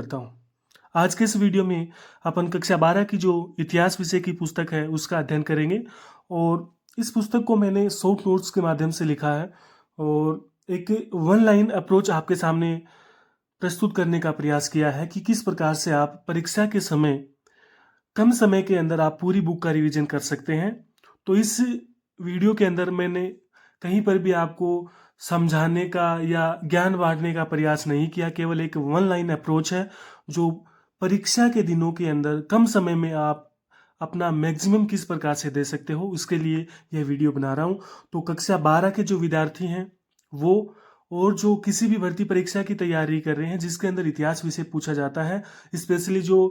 करता हूँ। आज के इस वीडियो में अपन कक्षा 12 की जो इतिहास विषय की पुस्तक है उसका अध्ययन करेंगे और इस पुस्तक को मैंने शॉर्ट नोट्स के माध्यम से लिखा है और एक वन लाइन अप्रोच आपके सामने प्रस्तुत करने का प्रयास किया है कि किस प्रकार से आप परीक्षा के समय कम समय के अंदर आप पूरी बुक का रिवीजन कर सकते हैं। तो इस वीडियो के अंदर मैंने कहीं पर भी आपको समझाने का या ज्ञान बांटने का प्रयास नहीं किया, केवल एक वन लाइन अप्रोच है जो परीक्षा के दिनों के अंदर कम समय में आप अपना मैक्सिमम किस प्रकार से दे सकते हो उसके लिए यह वीडियो बना रहा हूँ। तो कक्षा 12 के जो विद्यार्थी हैं वो और जो किसी भी भर्ती परीक्षा की तैयारी कर रहे हैं जिसके अंदर इतिहास विषय पूछा जाता है, स्पेशली जो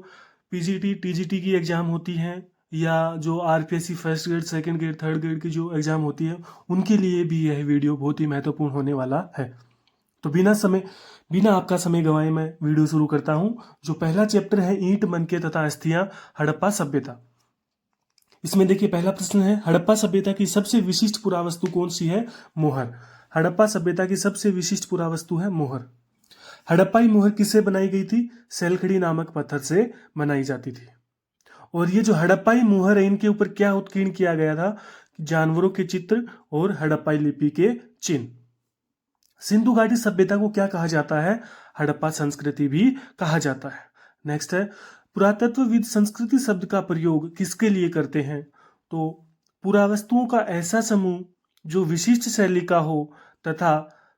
पीजीटी टीजीटी की एग्जाम होती हैं या जो RPSC first grade second grade third grade की जो एग्जाम होती है उनके लिए भी यह वीडियो बहुत ही महत्वपूर्ण होने वाला है। तो बिना आपका समय गंवाए मैं वीडियो शुरू करता हूं। जो पहला चैप्टर है ईंट मनके तथा अस्थियां हड़प्पा सभ्यता। इसमें देखिए पहला प्रश्न है, हड़प्पा सभ्यता की सबसे विशिष्ट पुरावस्तु कौन सी है? मोहर। हड़प्पा सभ्यता की सबसे विशिष्ट पुरावस्तु है मोहर। हड़प्पाई मोहर किससे बनाई गई थी? सैलखड़ी नामक पत्थर से बनाई जाती थी। और ये जो हड़प्पाई मोहर है इनके ऊपर क्या उत्कीर्ण किया गया था? जानवरों के चित्र और हड़प्पाई लिपि के चिन्ह। सिंधु घाटी सभ्यता को क्या कहा जाता है? हड़प्पा संस्कृति भी कहा जाता है। नेक्स्ट है, पुरातत्वविद संस्कृति शब्द का प्रयोग किसके लिए करते हैं? तो पुरावस्तुओं का ऐसा समूह जो विशिष्ट शैली का हो तथा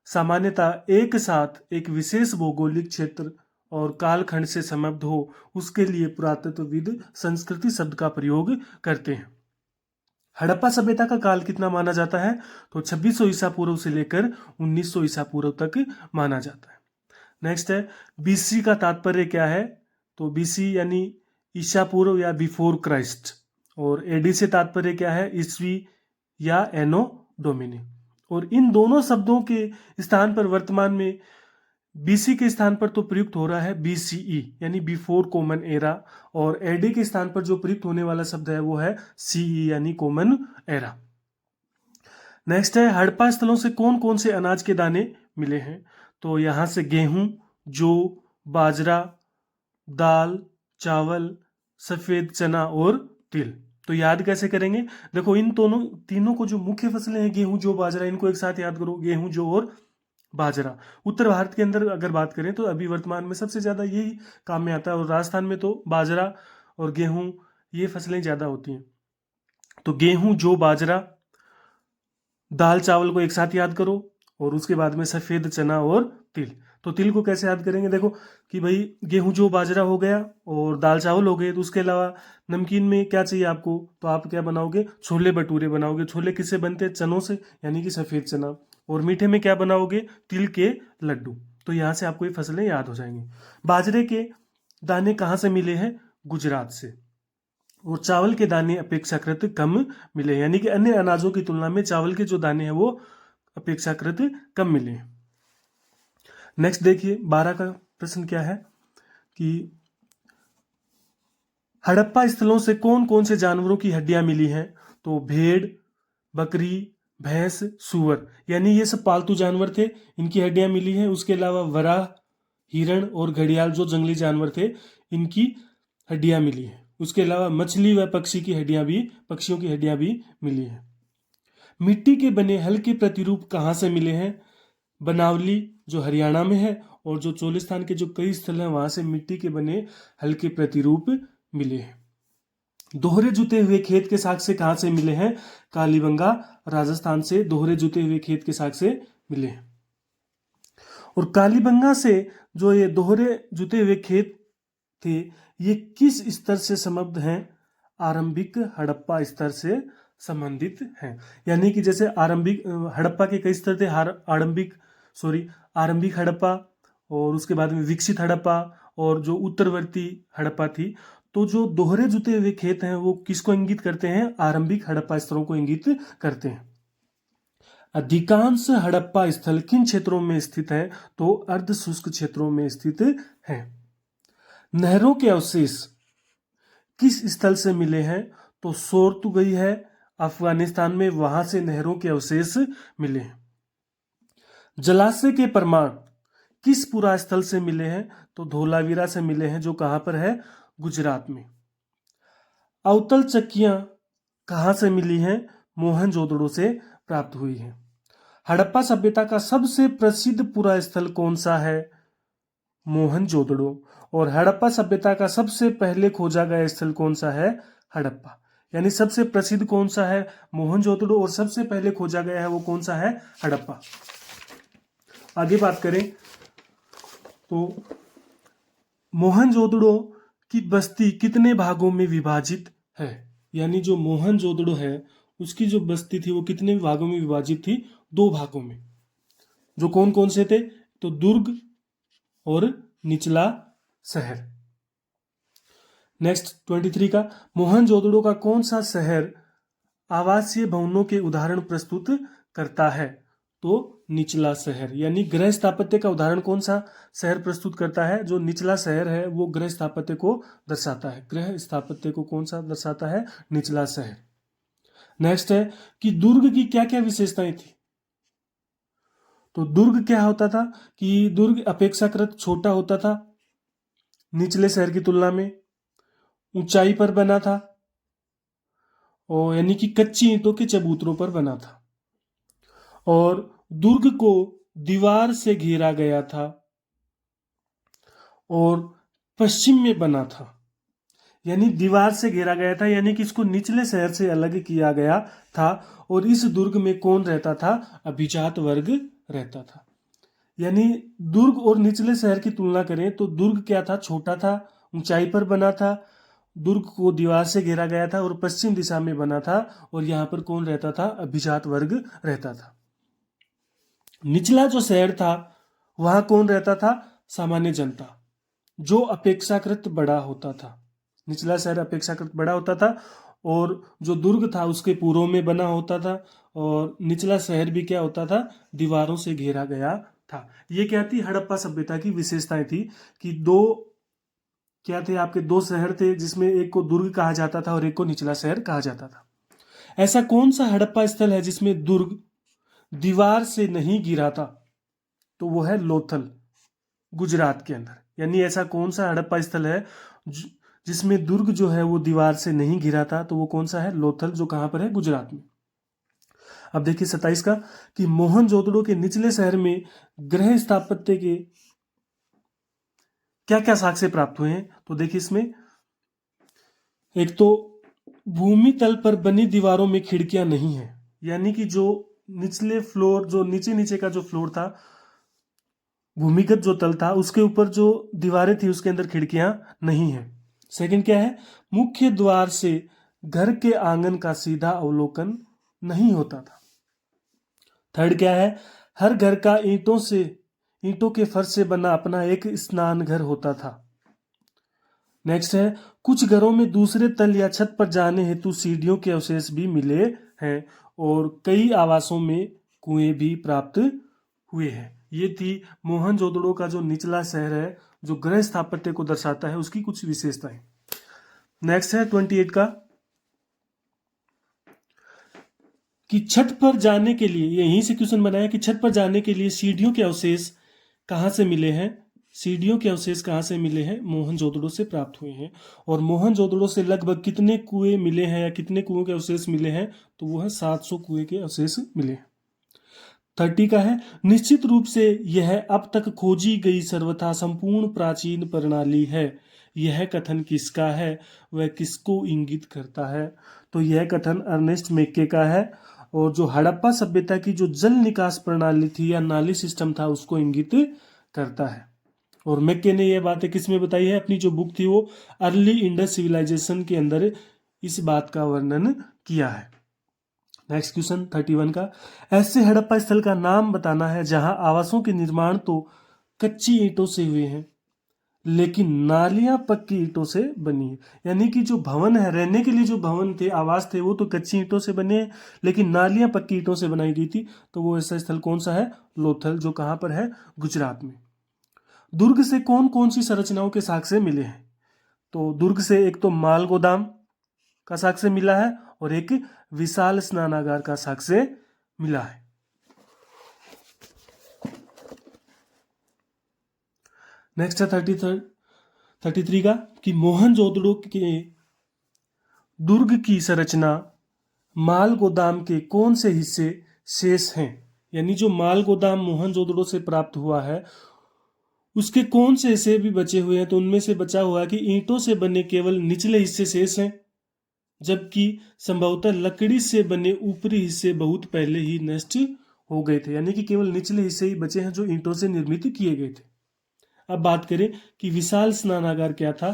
सामान्यतः एक साथ एक विशेष भौगोलिक क्षेत्र और कालखंड से संबद्ध हो, उसके लिए पुरातत्वविद संस्कृति शब्द का प्रयोग करते हैं। हड़प्पा सभ्यता का काल कितना माना जाता है? तो 2600 ईसा पूर्व से लेकर 1900 ईसा पूर्व तक माना जाता है। नेक्स्ट है, बीसी का तात्पर्य क्या है? तो बीसी यानी ईसा पूर्व या बिफोर क्राइस्ट, और एडी से तात्पर्य क्या है? ईस्वी या एनो डोमिनी। और इन दोनों शब्दों के स्थान पर वर्तमान में बीसी के स्थान पर तो प्रयुक्त हो रहा है बीसीई यानी बिफोर कॉमन एरा, और एडी के स्थान पर जो प्रयुक्त होने वाला शब्द है वो है सीई यानी कॉमन एरा। नेक्स्ट है, हड़प्पा स्थलों से कौन कौन से अनाज के दाने मिले हैं? तो यहां से गेहूं, जौ, बाजरा, दाल, चावल, सफेद चना और तिल। तो याद कैसे करेंगे? देखो इन तीनों को जो मुख्य फसलें हैं गेहूं, जौ, बाजरा, इनको एक साथ याद करो, गेहूं, जौ और बाजरा। उत्तर भारत के अंदर अगर बात करें तो अभी वर्तमान में सबसे ज्यादा यही काम में आता है, और राजस्थान में तो बाजरा और गेहूं ये फसलें ज्यादा होती हैं। तो गेहूं, जौ, बाजरा, दाल, चावल को एक साथ याद करो, और उसके बाद में सफेद चना और तिल। तो तिल को कैसे याद करेंगे? देखो कि भाई गेहूं, जौ, बाजरा हो गया और दाल चावल हो गए, तो उसके अलावा नमकीन में क्या चाहिए आपको? तो आप क्या बनाओगे? छोले भटूरे बनाओगे। छोले किससे बनते हैं? चनों से, यानी कि सफेद चना। और मीठे में क्या बनाओगे? तिल के लड्डू। तो यहां से आपको ये फसलें याद हो जाएंगी। बाजरे के दाने कहाँ से मिले हैं? गुजरात से। और चावल के दाने अपेक्षाकृत कम मिले, यानी कि अन्य अनाजों की तुलना में चावल के जो दाने हैं वो अपेक्षाकृत कम मिले। नेक्स्ट देखिए 12 का प्रश्न क्या है कि हड़प्पा स्थलों से कौन कौन से जानवरों की हड्डियां मिली हैं? तो भेड़, बकरी, भैंस, सुअर, यानी ये सब पालतू जानवर थे, इनकी हड्डियां मिली हैं। उसके अलावा वराह, हिरण और घड़ियाल जो जंगली जानवर थे इनकी हड्डियां मिली हैं। उसके अलावा मछली व पक्षियों की हड्डियां भी मिली हैं। मिट्टी के बने हल्के प्रतिरूप कहाँ से मिले हैं? बनावली जो हरियाणा में है, और जो चोलिस्तान के जो कई स्थल हैं वहां से मिट्टी के बने हल्के प्रतिरूप मिले हैं। दोहरे जुते हुए खेत के साक्ष्य कहाँ से मिले हैं? कालीबंगा राजस्थान से दोहरे जुते हुए खेत के साक्ष्य मिले हैं। और कालीबंगा से जो ये दोहरे जुते हुए खेत थे ये किस स्तर से संबद्ध हैं? आरंभिक हड़प्पा स्तर से संबंधित हैं। यानी कि जैसे आरंभिक हड़प्पा के कई स्तर थे, आरंभिक हड़प्पा, और उसके बाद में विकसित हड़प्पा, और जो उत्तरवर्ती हड़प्पा थी। तो जो दोहरे जुते हुए खेत हैं वो किसको इंगित करते हैं? आरंभिक हड़प्पा स्तरों को इंगित करते हैं। अधिकांश हड़प्पा स्थल किन क्षेत्रों में स्थित है? तो अर्ध शुष्क क्षेत्रों में स्थित है। नहरों के अवशेष किस स्थल से मिले हैं? तो सोरतुगई है अफगानिस्तान में, वहां से नहरों के अवशेष मिले हैं। जलाशय के प्रमाण किस पुरा स्थल से मिले हैं? तो धोलावीरा से मिले हैं, जो कहाँ पर है? गुजरात में। अवतल चक्कियां कहाँ से मिली हैं? मोहनजोदड़ो से प्राप्त हुई हैं। हड़प्पा सभ्यता का सबसे प्रसिद्ध पुरा स्थल कौन सा है? मोहनजोदड़ो। और हड़प्पा सभ्यता का सबसे पहले खोजा गया स्थल कौन सा है? हड़प्पा। यानी सबसे प्रसिद्ध कौन सा है? मोहनजोदड़ो, और सबसे पहले खोजा गया है वो कौन सा है? हड़प्पा। आगे बात करें तो मोहनजोदड़ो की बस्ती कितने भागों में विभाजित है? यानी जो मोहनजोदड़ो है उसकी जो बस्ती थी वो कितने भागों में विभाजित थी? 2 भागों में। जो कौन कौन से थे? तो दुर्ग और निचला शहर। नेक्स्ट 23 का, मोहनजोदड़ो का कौन सा शहर आवासीय भवनों के उदाहरण प्रस्तुत करता है? तो निचला शहर। यानी गृह स्थापत्य का उदाहरण कौन सा शहर प्रस्तुत करता है? जो निचला शहर है वो गृह स्थापत्य को दर्शाता है। गृह स्थापत्य को कौन सा दर्शाता है? निचला शहर। नेक्स्ट है कि दुर्ग की क्या क्या विशेषताएं थी? तो दुर्ग क्या होता था कि दुर्ग अपेक्षाकृत छोटा होता था निचले शहर की तुलना में, ऊंचाई पर बना था, और यानी कि कच्ची ईंटों के चबूतरों पर बना था, और दुर्ग को दीवार से घेरा गया था और पश्चिम में बना था। यानी दीवार से घेरा गया था, यानी कि इसको निचले शहर से अलग किया गया था। और इस दुर्ग में कौन रहता था? अभिजात वर्ग रहता था। यानी दुर्ग और निचले शहर की तुलना करें तो दुर्ग क्या था? छोटा था, ऊंचाई पर बना था, दुर्ग को दीवार से घेरा गया था और पश्चिम दिशा में बना था। और यहाँ पर कौन रहता था? अभिजात वर्ग रहता था। निचला जो शहर था वहां कौन रहता था? सामान्य जनता, जो अपेक्षाकृत बड़ा होता था। निचला शहर अपेक्षाकृत बड़ा होता था, और जो दुर्ग था उसके पूर्व में बना होता था, और निचला शहर भी क्या होता था? दीवारों से घेरा गया था। ये क्या थी? हड़प्पा सभ्यता की विशेषताएं थी कि दो क्या थे आपके? 2 शहर थे जिसमें एक को दुर्ग कहा जाता था और एक को निचला शहर कहा जाता था। ऐसा कौन सा हड़प्पा स्थल है जिसमें दुर्ग दीवार से नहीं गिरा था? तो वो है लोथल, गुजरात के अंदर। यानी ऐसा कौन सा हड़प्पा स्थल है जिसमें दुर्ग जो है वो दीवार से नहीं गिरा था? तो वो कौन सा है? लोथल, जो कहां पर है? गुजरात में। अब देखिए 27 का कि मोहनजोदड़ो के निचले शहर में गृह स्थापत्य के क्या क्या साक्ष्य प्राप्त हुए हैं? तो देखिए इसमें एक तो भूमि तल पर बनी दीवारों में खिड़कियां नहीं है। यानी कि जो निचले फ्लोर, जो नीचे नीचे का जो फ्लोर था, भूमिगत जो तल था, उसके ऊपर जो दीवारें थी उसके अंदर खिड़कियां नहीं है। सेकंड क्या है? मुख्य द्वार से घर के आंगन का सीधा अवलोकन नहीं होता था। थर्ड क्या है? हर घर का ईंटों के फर्श से बना अपना एक स्नान घर होता था। नेक्स्ट है, कुछ घरों में दूसरे तल या छत पर जाने हेतु सीढ़ियों के अवशेष भी मिले हैं, और कई आवासों में कुएं भी प्राप्त हुए हैं। ये थी मोहनजोदड़ो का जो निचला शहर है, जो गृह स्थापत्य को दर्शाता है, उसकी कुछ विशेषताएं। नेक्स्ट है 28 का कि छत पर जाने के लिए, यहीं से क्वेश्चन बनाया कि छत पर जाने के लिए सीढ़ियों के अवशेष कहां से मिले हैं? सीढ़ियों के अवशेष कहां से मिले हैं? मोहनजोदड़ो से प्राप्त हुए हैं। और मोहनजोदड़ो से लगभग कितने कुएं मिले हैं या कितने कुओं के अवशेष मिले हैं? तो वो है 700 कुएं के अवशेष मिले हैं। 30 का है, निश्चित रूप से यह अब तक खोजी गई सर्वथा संपूर्ण प्राचीन प्रणाली है। यह कथन किसका है? वह किसको इंगित करता है? तो यह कथन अर्नेस्ट मेक्के का है, और जो हड़प्पा सभ्यता की जो जल निकास प्रणाली थी या नाली सिस्टम था उसको इंगित करता है। और मेक्के ने यह बातें किस में बताई है? अपनी जो बुक थी वो अर्ली इंडस सिविलाइजेशन के अंदर इस बात का वर्णन किया है। नेक्स्ट क्वेश्चन 31 का, ऐसे हड़प्पा स्थल का नाम बताना है जहां आवासों के निर्माण तो कच्ची ईंटों से हुए हैं लेकिन नालियां पक्की ईंटों से बनी है। यानी कि जो भवन है, रहने के लिए जो भवन थे, आवास थे, वो तो कच्ची ईंटों से बने हैं, लेकिन नालियां पक्की ईंटों से बनाई गई थी। तो वो ऐसा स्थल कौन सा है? लोथल, जो कहां पर है? गुजरात में। दुर्ग से कौन कौन सी संरचनाओं के साक्ष्य मिले हैं? तो दुर्ग से एक तो माल गोदाम का साक्ष्य मिला है और एक विशाल स्नानागार का साक्ष्य मिला है। नेक्स्ट है 33 का कि मोहनजोदड़ो के दुर्ग की संरचना माल गोदाम के कौन से हिस्से शेष हैं। यानी जो माल गोदाम मोहनजोदड़ो से प्राप्त हुआ है उसके कौन से हिस्से भी बचे हुए हैं, तो उनमें से बचा हुआ है कि ईंटों से बने केवल निचले हिस्से शेष हैं, जबकि संभवतः लकड़ी से बने ऊपरी हिस्से बहुत पहले ही नष्ट हो गए थे। यानी कि केवल निचले हिस्से ही बचे हैं जो ईंटों से निर्मित किए गए थे। अब बात करें कि विशाल स्नानागार क्या था,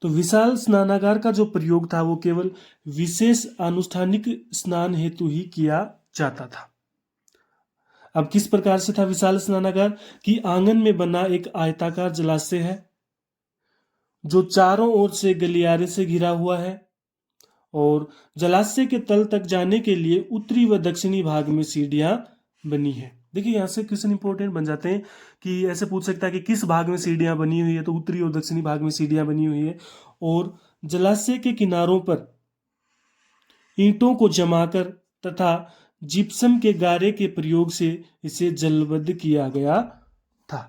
तो विशाल स्नानागार का जो प्रयोग था वो केवल विशेष अनुष्ठानिक स्नान हेतु ही किया जाता था। अब किस प्रकार से था विशाल स्नानागार कि आंगन में बना एक आयताकार जलाशय है जो चारों ओर से गलियारे से घिरा हुआ है और जलाशय के तल तक जाने के लिए उत्तरी व दक्षिणी भाग में सीढ़ियां बनी है। देखिए यहाँ से क्वेश्चन इंपॉर्टेंट बन जाते हैं कि ऐसे पूछ सकता है कि किस भाग में सीढ़ियां बनी हुई है, तो उत्तरी और दक्षिणी भाग में सीढ़ियां बनी हुई है और जलाशय के किनारों पर ईंटों को जमाकर तथा जिप्सम के गारे के प्रयोग से इसे जलबद्ध किया गया था।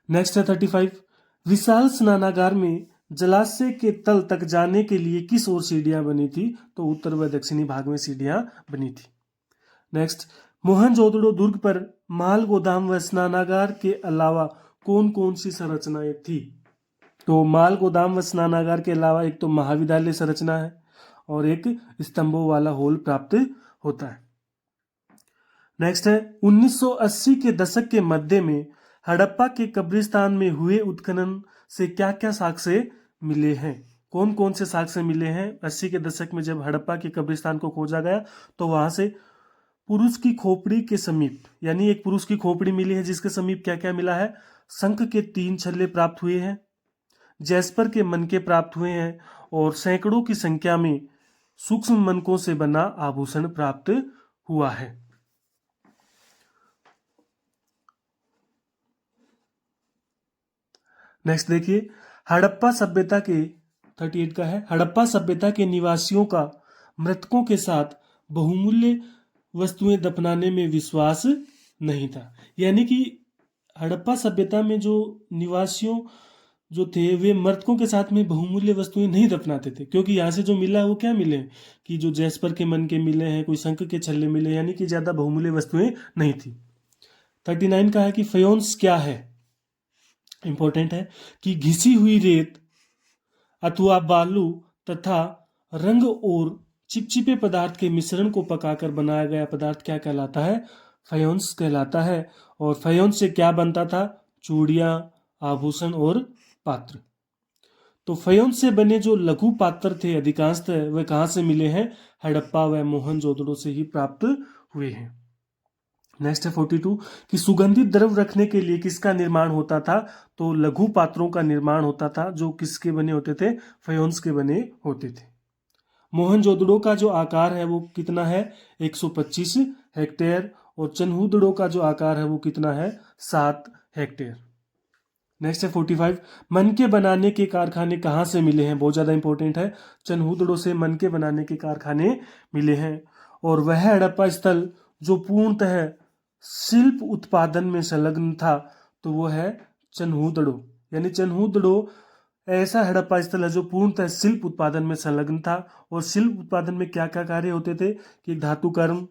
नेक्स्ट है 35, विशाल स्नानागार में जलाशय के तल तक जाने के लिए किस ओर सीढ़ियां बनी थी, तो उत्तर व दक्षिणी भाग में सीढ़ियां बनी थी। नेक्स्ट, मोहनजोदड़ो दुर्ग पर माल गोदाम व स्नानागार के अलावा कौन कौन सी संरचनाएं थी, तो माल गोदाम व स्नानागार के अलावा एक तो महाविद्यालय संरचना है और एक स्तंभों वाला हॉल प्राप्त होता है। नेक्स्ट है 1980 के दशक के मध्य में हड़प्पा के कब्रिस्तान में हुए उत्खनन से क्या क्या साक्ष्य मिले हैं। कौन कौन से साक्ष्य मिले हैं। 80 के दशक में जब हड़प्पा के कब्रिस्तान को खोजा गया तो वहां से पुरुष की खोपड़ी के समीप, यानी एक पुरुष की खोपड़ी मिली है जिसके समीप क्या क्या मिला है, शंख के 3 छल्ले प्राप्त हुए हैं, जैस्पर के मनके प्राप्त हुए हैं और सैकड़ों की संख्या में सूक्ष्म मनकों से बना आभूषण प्राप्त हुआ है। नेक्स्ट देखिए, हड़प्पा सभ्यता के 38 का है, हड़प्पा सभ्यता के निवासियों का मृतकों के साथ बहुमूल्य वस्तुएं दफनाने में विश्वास नहीं था। यानी कि हड़प्पा सभ्यता में जो निवासियों जो थे वे मृतकों के साथ में बहुमूल्य वस्तुएं नहीं दफनाते थे, क्योंकि यहाँ से जो मिला वो क्या मिले कि जो जैस्पर के मन के मिले हैं, कोई शंख के छल्ले मिले, यानी कि ज्यादा बहुमूल्य वस्तुएं नहीं थी। 39 का है कि फयोन्स क्या है। इंपॉर्टेंट है कि घिसी हुई रेत अथवा बालू तथा रंग और चिपचिपे पदार्थ के मिश्रण को पकाकर बनाया गया पदार्थ क्या कहलाता है, फयोन्स कहलाता है। और फयोन्स से क्या बनता था, चूड़ियां, आभूषण और पात्र। तो फयोन्स से बने जो लघु पात्र थे अधिकांशतः वे कहां से मिले हैं, हड़प्पा व मोहनजोदड़ो से ही प्राप्त हुए हैं। नेक्स्ट है 42 कि सुगंधित द्रव रखने के लिए किसका निर्माण होता था, तो लघु पात्रों का निर्माण होता था जो किसके बने होते थे, फयोन्स के बने होते थे। मोहनजोदड़ो का जो आकार है वो कितना है, 125 हेक्टेयर और चन्हूदड़ो का जो आकार है वो कितना है, 7 हेक्टेयर। नेक्स्ट है 45 मनके बनाने के कारखाने कहाँ से मिले हैं, बहुत ज़्यादा इंपॉर्टेंट है। चन्हूदड़ो से मनके बनाने के कारखाने मिले हैं और वह हड़प्पा स्थल जो पूर्णतः शिल्प उत्पादन में संलग्न था तो वो है चन्हूदड़ो। यानी चन्हूदड़ो ऐसा हड़प्पा स्थल है जो पूर्णतः शिल्प उत्पादन में संलग्न था। और शिल्प उत्पादन में क्या क्या कार्य होते थे कि धातु कर्म,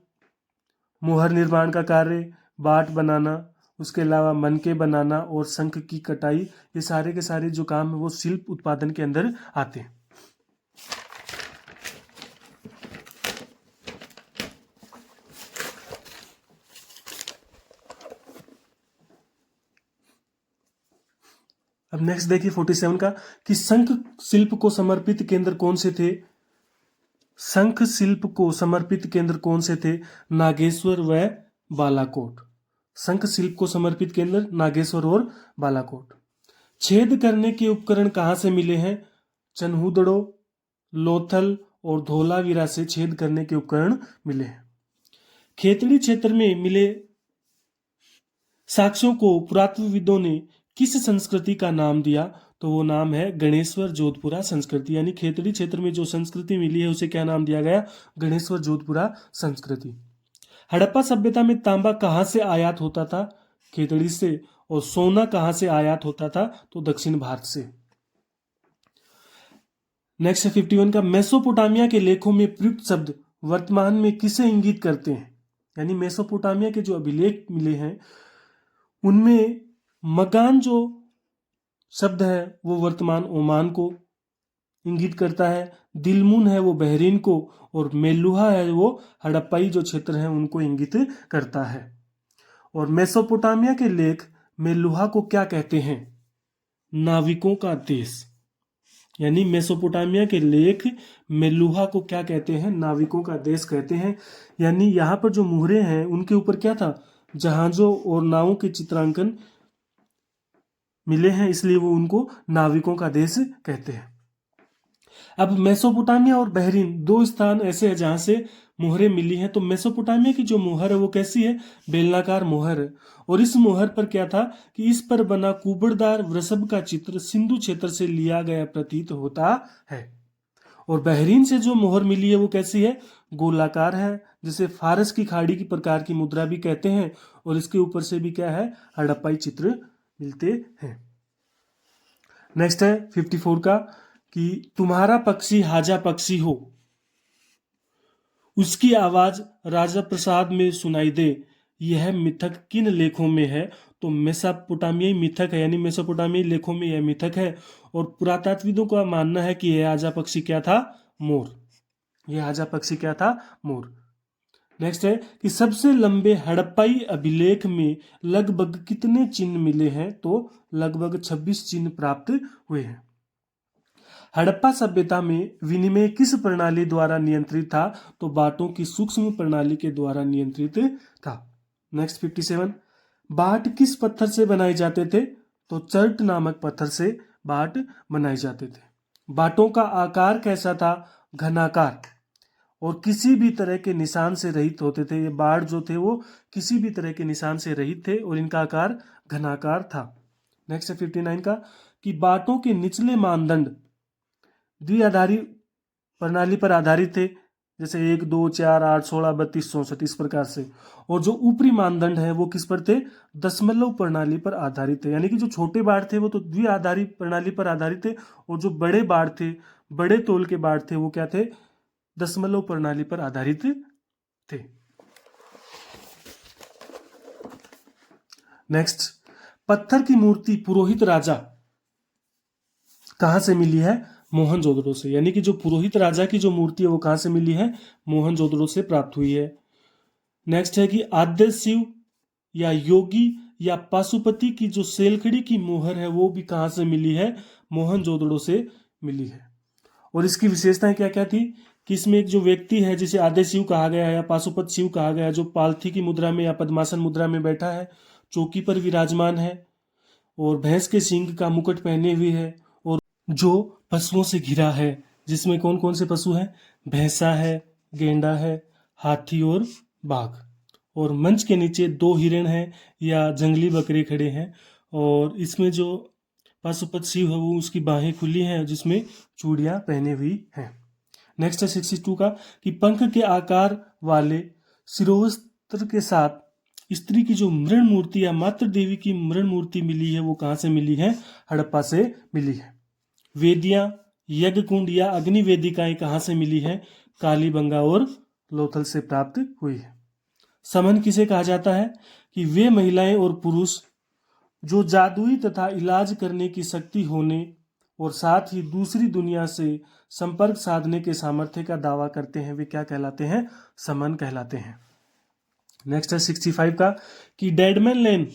मोहर निर्माण का कार्य, बाट बनाना, उसके अलावा मनके बनाना और शंख की कटाई, ये सारे के सारे जो काम है वो शिल्प उत्पादन के अंदर आते हैं। अब नेक्स्ट देखिए 47 का कि शंख शिल्प को समर्पित केंद्र कौन से थे। शंख शिल्प को समर्पित केंद्र कौन से थे, नागेश्वर व बालाकोट। शंख शिल्प को समर्पित केंद्र नागेश्वर और बालाकोट। छेद करने के उपकरण कहां से मिले हैं, चन्हूदड़ो, लोथल और धोलावीरा से छेद करने के उपकरण मिले हैं। खेतड़ी क्षेत्र में मिले साक्ष्यों को पुरातत्वविदों ने किस संस्कृति का नाम दिया, तो वो नाम है गणेश्वर जोधपुरा संस्कृति। यानी खेतड़ी क्षेत्र में जो संस्कृति मिली है उसे क्या नाम दिया गया, गणेश्वर जोधपुरा संस्कृति। हड़प्पा सभ्यता में तांबा कहाँ से आयात होता था, खेतड़ी से, और सोना कहाँ से आयात होता था, तो दक्षिण भारत से। नेक्स्ट है 51 का, मेसोपोटामिया के लेखों में प्रयुक्त शब्द वर्तमान में किसे इंगित करते हैं? यानी मेसोपोटामिया के जो अभिलेख मिले हैं उनमें मकान जो शब्द है वो वर्तमान ओमान को इंगित करता है, दिलमुन है वो बहरीन को, और मेलुहा है वो हड़प्पाई जो क्षेत्र है उनको इंगित करता है। और मेसोपोटामिया के लेख मेलुहा को क्या कहते हैं? नाविकों का देश। यानी मेसोपोटामिया के लेख मेलुहा को क्या कहते हैं? नाविकों का देश कहते हैं। यानी यहाँ पर जो मुहरे हैं उनके ऊपर क्या था? जहाजों और नावों के चित्रांकन मिले हैं, इसलिए वो उनको नाविकों का देश कहते हैं। अब मेसोपोटामिया और बहरीन दो स्थान ऐसे हैं जहां से मुहरें मिली हैं। तो मेसोपोटामिया की जो मुहर है वो कैसी है? बेलनाकार मुहर है। और इस मुहर पर क्या था कि इस पर बना कुबड़दार वृषभ का चित्र सिंधु क्षेत्र से लिया गया प्रतीत होता है। और बहरीन से जो मुहर मिली है वो कैसी है? गोलाकार है, जिसे फारस की खाड़ी की प्रकार की मुद्रा भी कहते हैं। और इसके ऊपर से भी क्या है? हड़प्पाई चित्र मिलते हैं। नेक्स्ट है 54 का कि तुम्हारा पक्षी हाजा पक्षी हो, उसकी आवाज राजा प्रसाद में सुनाई दे, यह मिथक किन लेखों में है? तो मेसोपोटामियाई मिथक है, यानी मेसोपोटामियाई लेखों में यह मिथक है। और पुरातत्वविदों का मानना है कि यह हाजा पक्षी क्या था? मोर। यह हाजा पक्षी क्या था? मोर। नेक्स्ट है कि सबसे लंबे हड़प्पाई अभिलेख में लगभग कितने चिन्ह मिले हैं? तो लगभग 26 चिन्ह प्राप्त हुए हैं। हड़प्पा सभ्यता में विनिमय किस प्रणाली द्वारा नियंत्रित था? तो बाटों की सूक्ष्म प्रणाली के द्वारा नियंत्रित था। नेक्स्ट 57, बाट किस पत्थर से बनाए जाते थे? तो चर्ट नामक पत्थर से बाट बनाए जाते थे। बाटों का आकार कैसा था? घनाकार, और किसी भी तरह के निशान से रहित होते थे। ये बाट जो थे वो किसी भी तरह के निशान से रहित थे और इनका आकार घनाकार था। नेक्स्ट 59 का कि बाटों के निचले मानदंड द्विआधारी प्रणाली पर आधारित थे, जैसे 1, 2, 4, 8, 16, 32, 64 इस प्रकार से। और जो ऊपरी मानदंड है वो किस पर थे? दशमलव प्रणाली पर आधारित थे। यानी कि जो छोटे बाढ़ थे वो तो द्विआधारी प्रणाली पर आधारित थे, और जो बड़े बाढ़ थे, बड़े तोल के बाढ़ थे, वो क्या थे? दशमलव प्रणाली पर आधारित थे। नेक्स्ट, पत्थर की मूर्ति पुरोहित राजा कहां से मिली है? मोहनजोदड़ो से। यानी कि जो पुरोहित राजा की जो मूर्ति है वो कहां से मिली है? मोहनजोदड़ो से प्राप्त हुई है। नेक्स्ट है कि आद्य शिव या योगी या पाशुपति की जो सेलखड़ी की मोहर है वो भी कहां से मिली है? मोहनजोदड़ो से मिली है। और इसकी विशेषताएं क्या क्या थी कि इसमें एक जो व्यक्ति है जिसे आद्य शिव कहा गया है या पाशुपत शिव कहा गया है, जो पालथी की मुद्रा में या पद्मासन मुद्रा में बैठा है, चौकी पर विराजमान है और भैंस के सींग का मुकुट पहने हुए है, और जो पशुओं से घिरा है, जिसमें कौन कौन से पशु हैं? भैंसा है, गेंडा है, हाथी और बाघ। और मंच के नीचे 2 हिरण हैं या जंगली बकरे खड़े हैं, और इसमें जो पाशुपत शिव है वो उसकी बाहें खुली हैं जिसमें चूड़ियां पहने हुई हैं। नेक्स्ट है 62 का कि पंख के आकार वाले शिरोवस्त्र के साथ स्त्री की जो मृण मूर्ति या मातृ देवी की मृण मूर्ति मिली है वो कहां से मिली है? हड़प्पा से मिली है। वेदियां, यज्ञ कुंड या अग्नि वेदिकाएं कहां से मिली है? कालीबंगा और लोथल से प्राप्त हुई है। समन किसे कहा जाता है? कि वे महिलाएं और पुरुष जो जादुई तथा इलाज करने की शक्ति होने और साथ ही दूसरी दुनिया से संपर्क साधने के सामर्थ्य का दावा करते हैं, वे क्या कहलाते हैं? समन कहलाते हैं। नेक्स्ट है 65 का कि डेडमैन लेन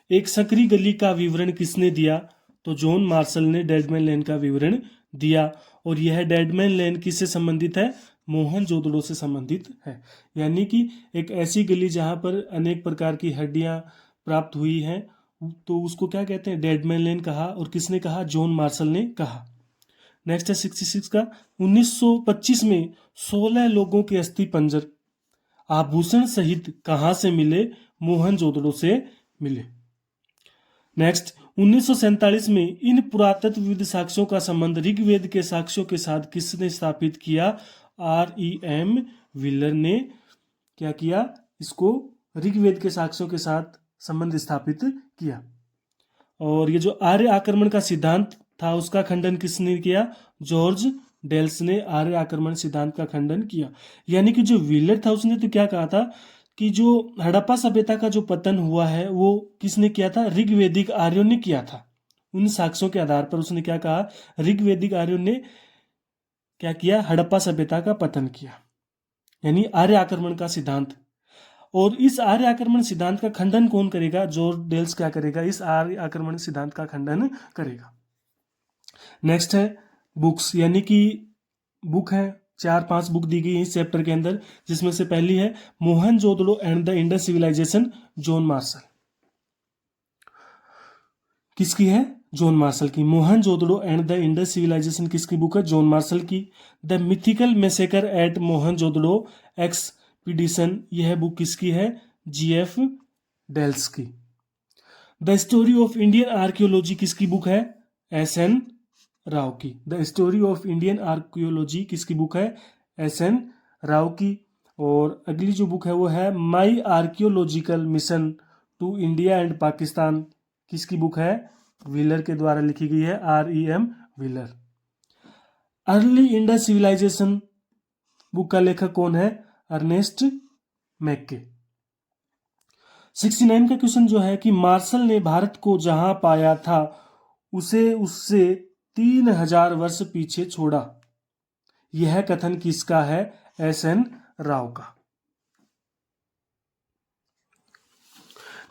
एक संकरी गली का विवरण किसने दिया? तो जॉन मार्शल ने डेडमैन लेन का विवरण दिया। और यह डेडमैन लेन किससे संबंधित है? मोहनजोदड़ो से संबंधित है। यानी कि एक ऐसी गली जहां पर अनेक प्रकार की हड्डियां प्राप्त हुई हैं, तो उसको क्या कहते हैं? डेडमैन लेन कहा। और किसने कहा? जॉन मार्शल ने कहा। नेक्स्ट है 66 का 1925 में 16 लोगों के अस्थि पंजर आभूषण सहित कहां से मिले? मोहनजोदड़ो से मिले। नेक्स्ट 1947 में इन पुरातत्वविद साक्ष्यों का संबंध ऋग्वेद के साक्ष्यों के साथ किसने स्थापित किया? REM व्हीलर ने क्या किया? इसको ऋग्वेद के साक्ष्यों के साथ संबंध स्थापित किया। और ये जो आर्य आक्रमण का सिद्धांत था उसका खंडन किसने किया? जॉर्ज डेल्स ने आर्य आक्रमण सिद्धांत का खंडन किया। यानी कि जो व्हीलर था उसने तो क्या कहा था कि जो हड़प्पा सभ्यता का जो पतन हुआ है वो किसने किया था? ऋग्वैदिक आर्यों ने किया था। उन साक्ष्यों के आधार पर उसने क्या कहा? ऋग्वैदिक आर्यों ने क्या किया? हड़प्पा सभ्यता का पतन किया, यानी आर्य आक्रमण का सिद्धांत। और इस आर्य आक्रमण सिद्धांत का खंडन कौन करेगा? जॉर्ज डेल्स क्या करेगा? इस आर्य आक्रमण सिद्धांत का खंडन करेगा। नेक्स्ट है बुक्स, यानी कि बुक है, 4-5 बुक दी गई है इस चैप्टर के अंदर, जिसमें से पहली है Mohenjodaro and the Indus civilisation, John Marshall. किसकी है? जॉन मार्शल की। Mohenjodaro and the Indus civilisation किसकी बुक है? जॉन मार्शल की। The mythical massacre at Mohenjodaro expedition, यह बुक किसकी है? जीएफ डेल्स की। The story of Indian archaeology किसकी बुक है? एसएन राव की। The story of Indian archaeology किसकी बुक है? एसएन राव की। और अगली जो बुक है वो है माई archaeological mission to India and Pakistan, किसकी बुक है? व्हीलर के द्वारा लिखी गई है, REM Wheeler. Early Indus civilisation book का लेखक कौन है? अर्नेस्ट मैक्के। 69 का क्वेश्चन जो है कि मार्शल ने भारत को जहां पाया था उसे उससे 3000 वर्ष पीछे छोड़ा, यह कथन किसका है? SN राव का।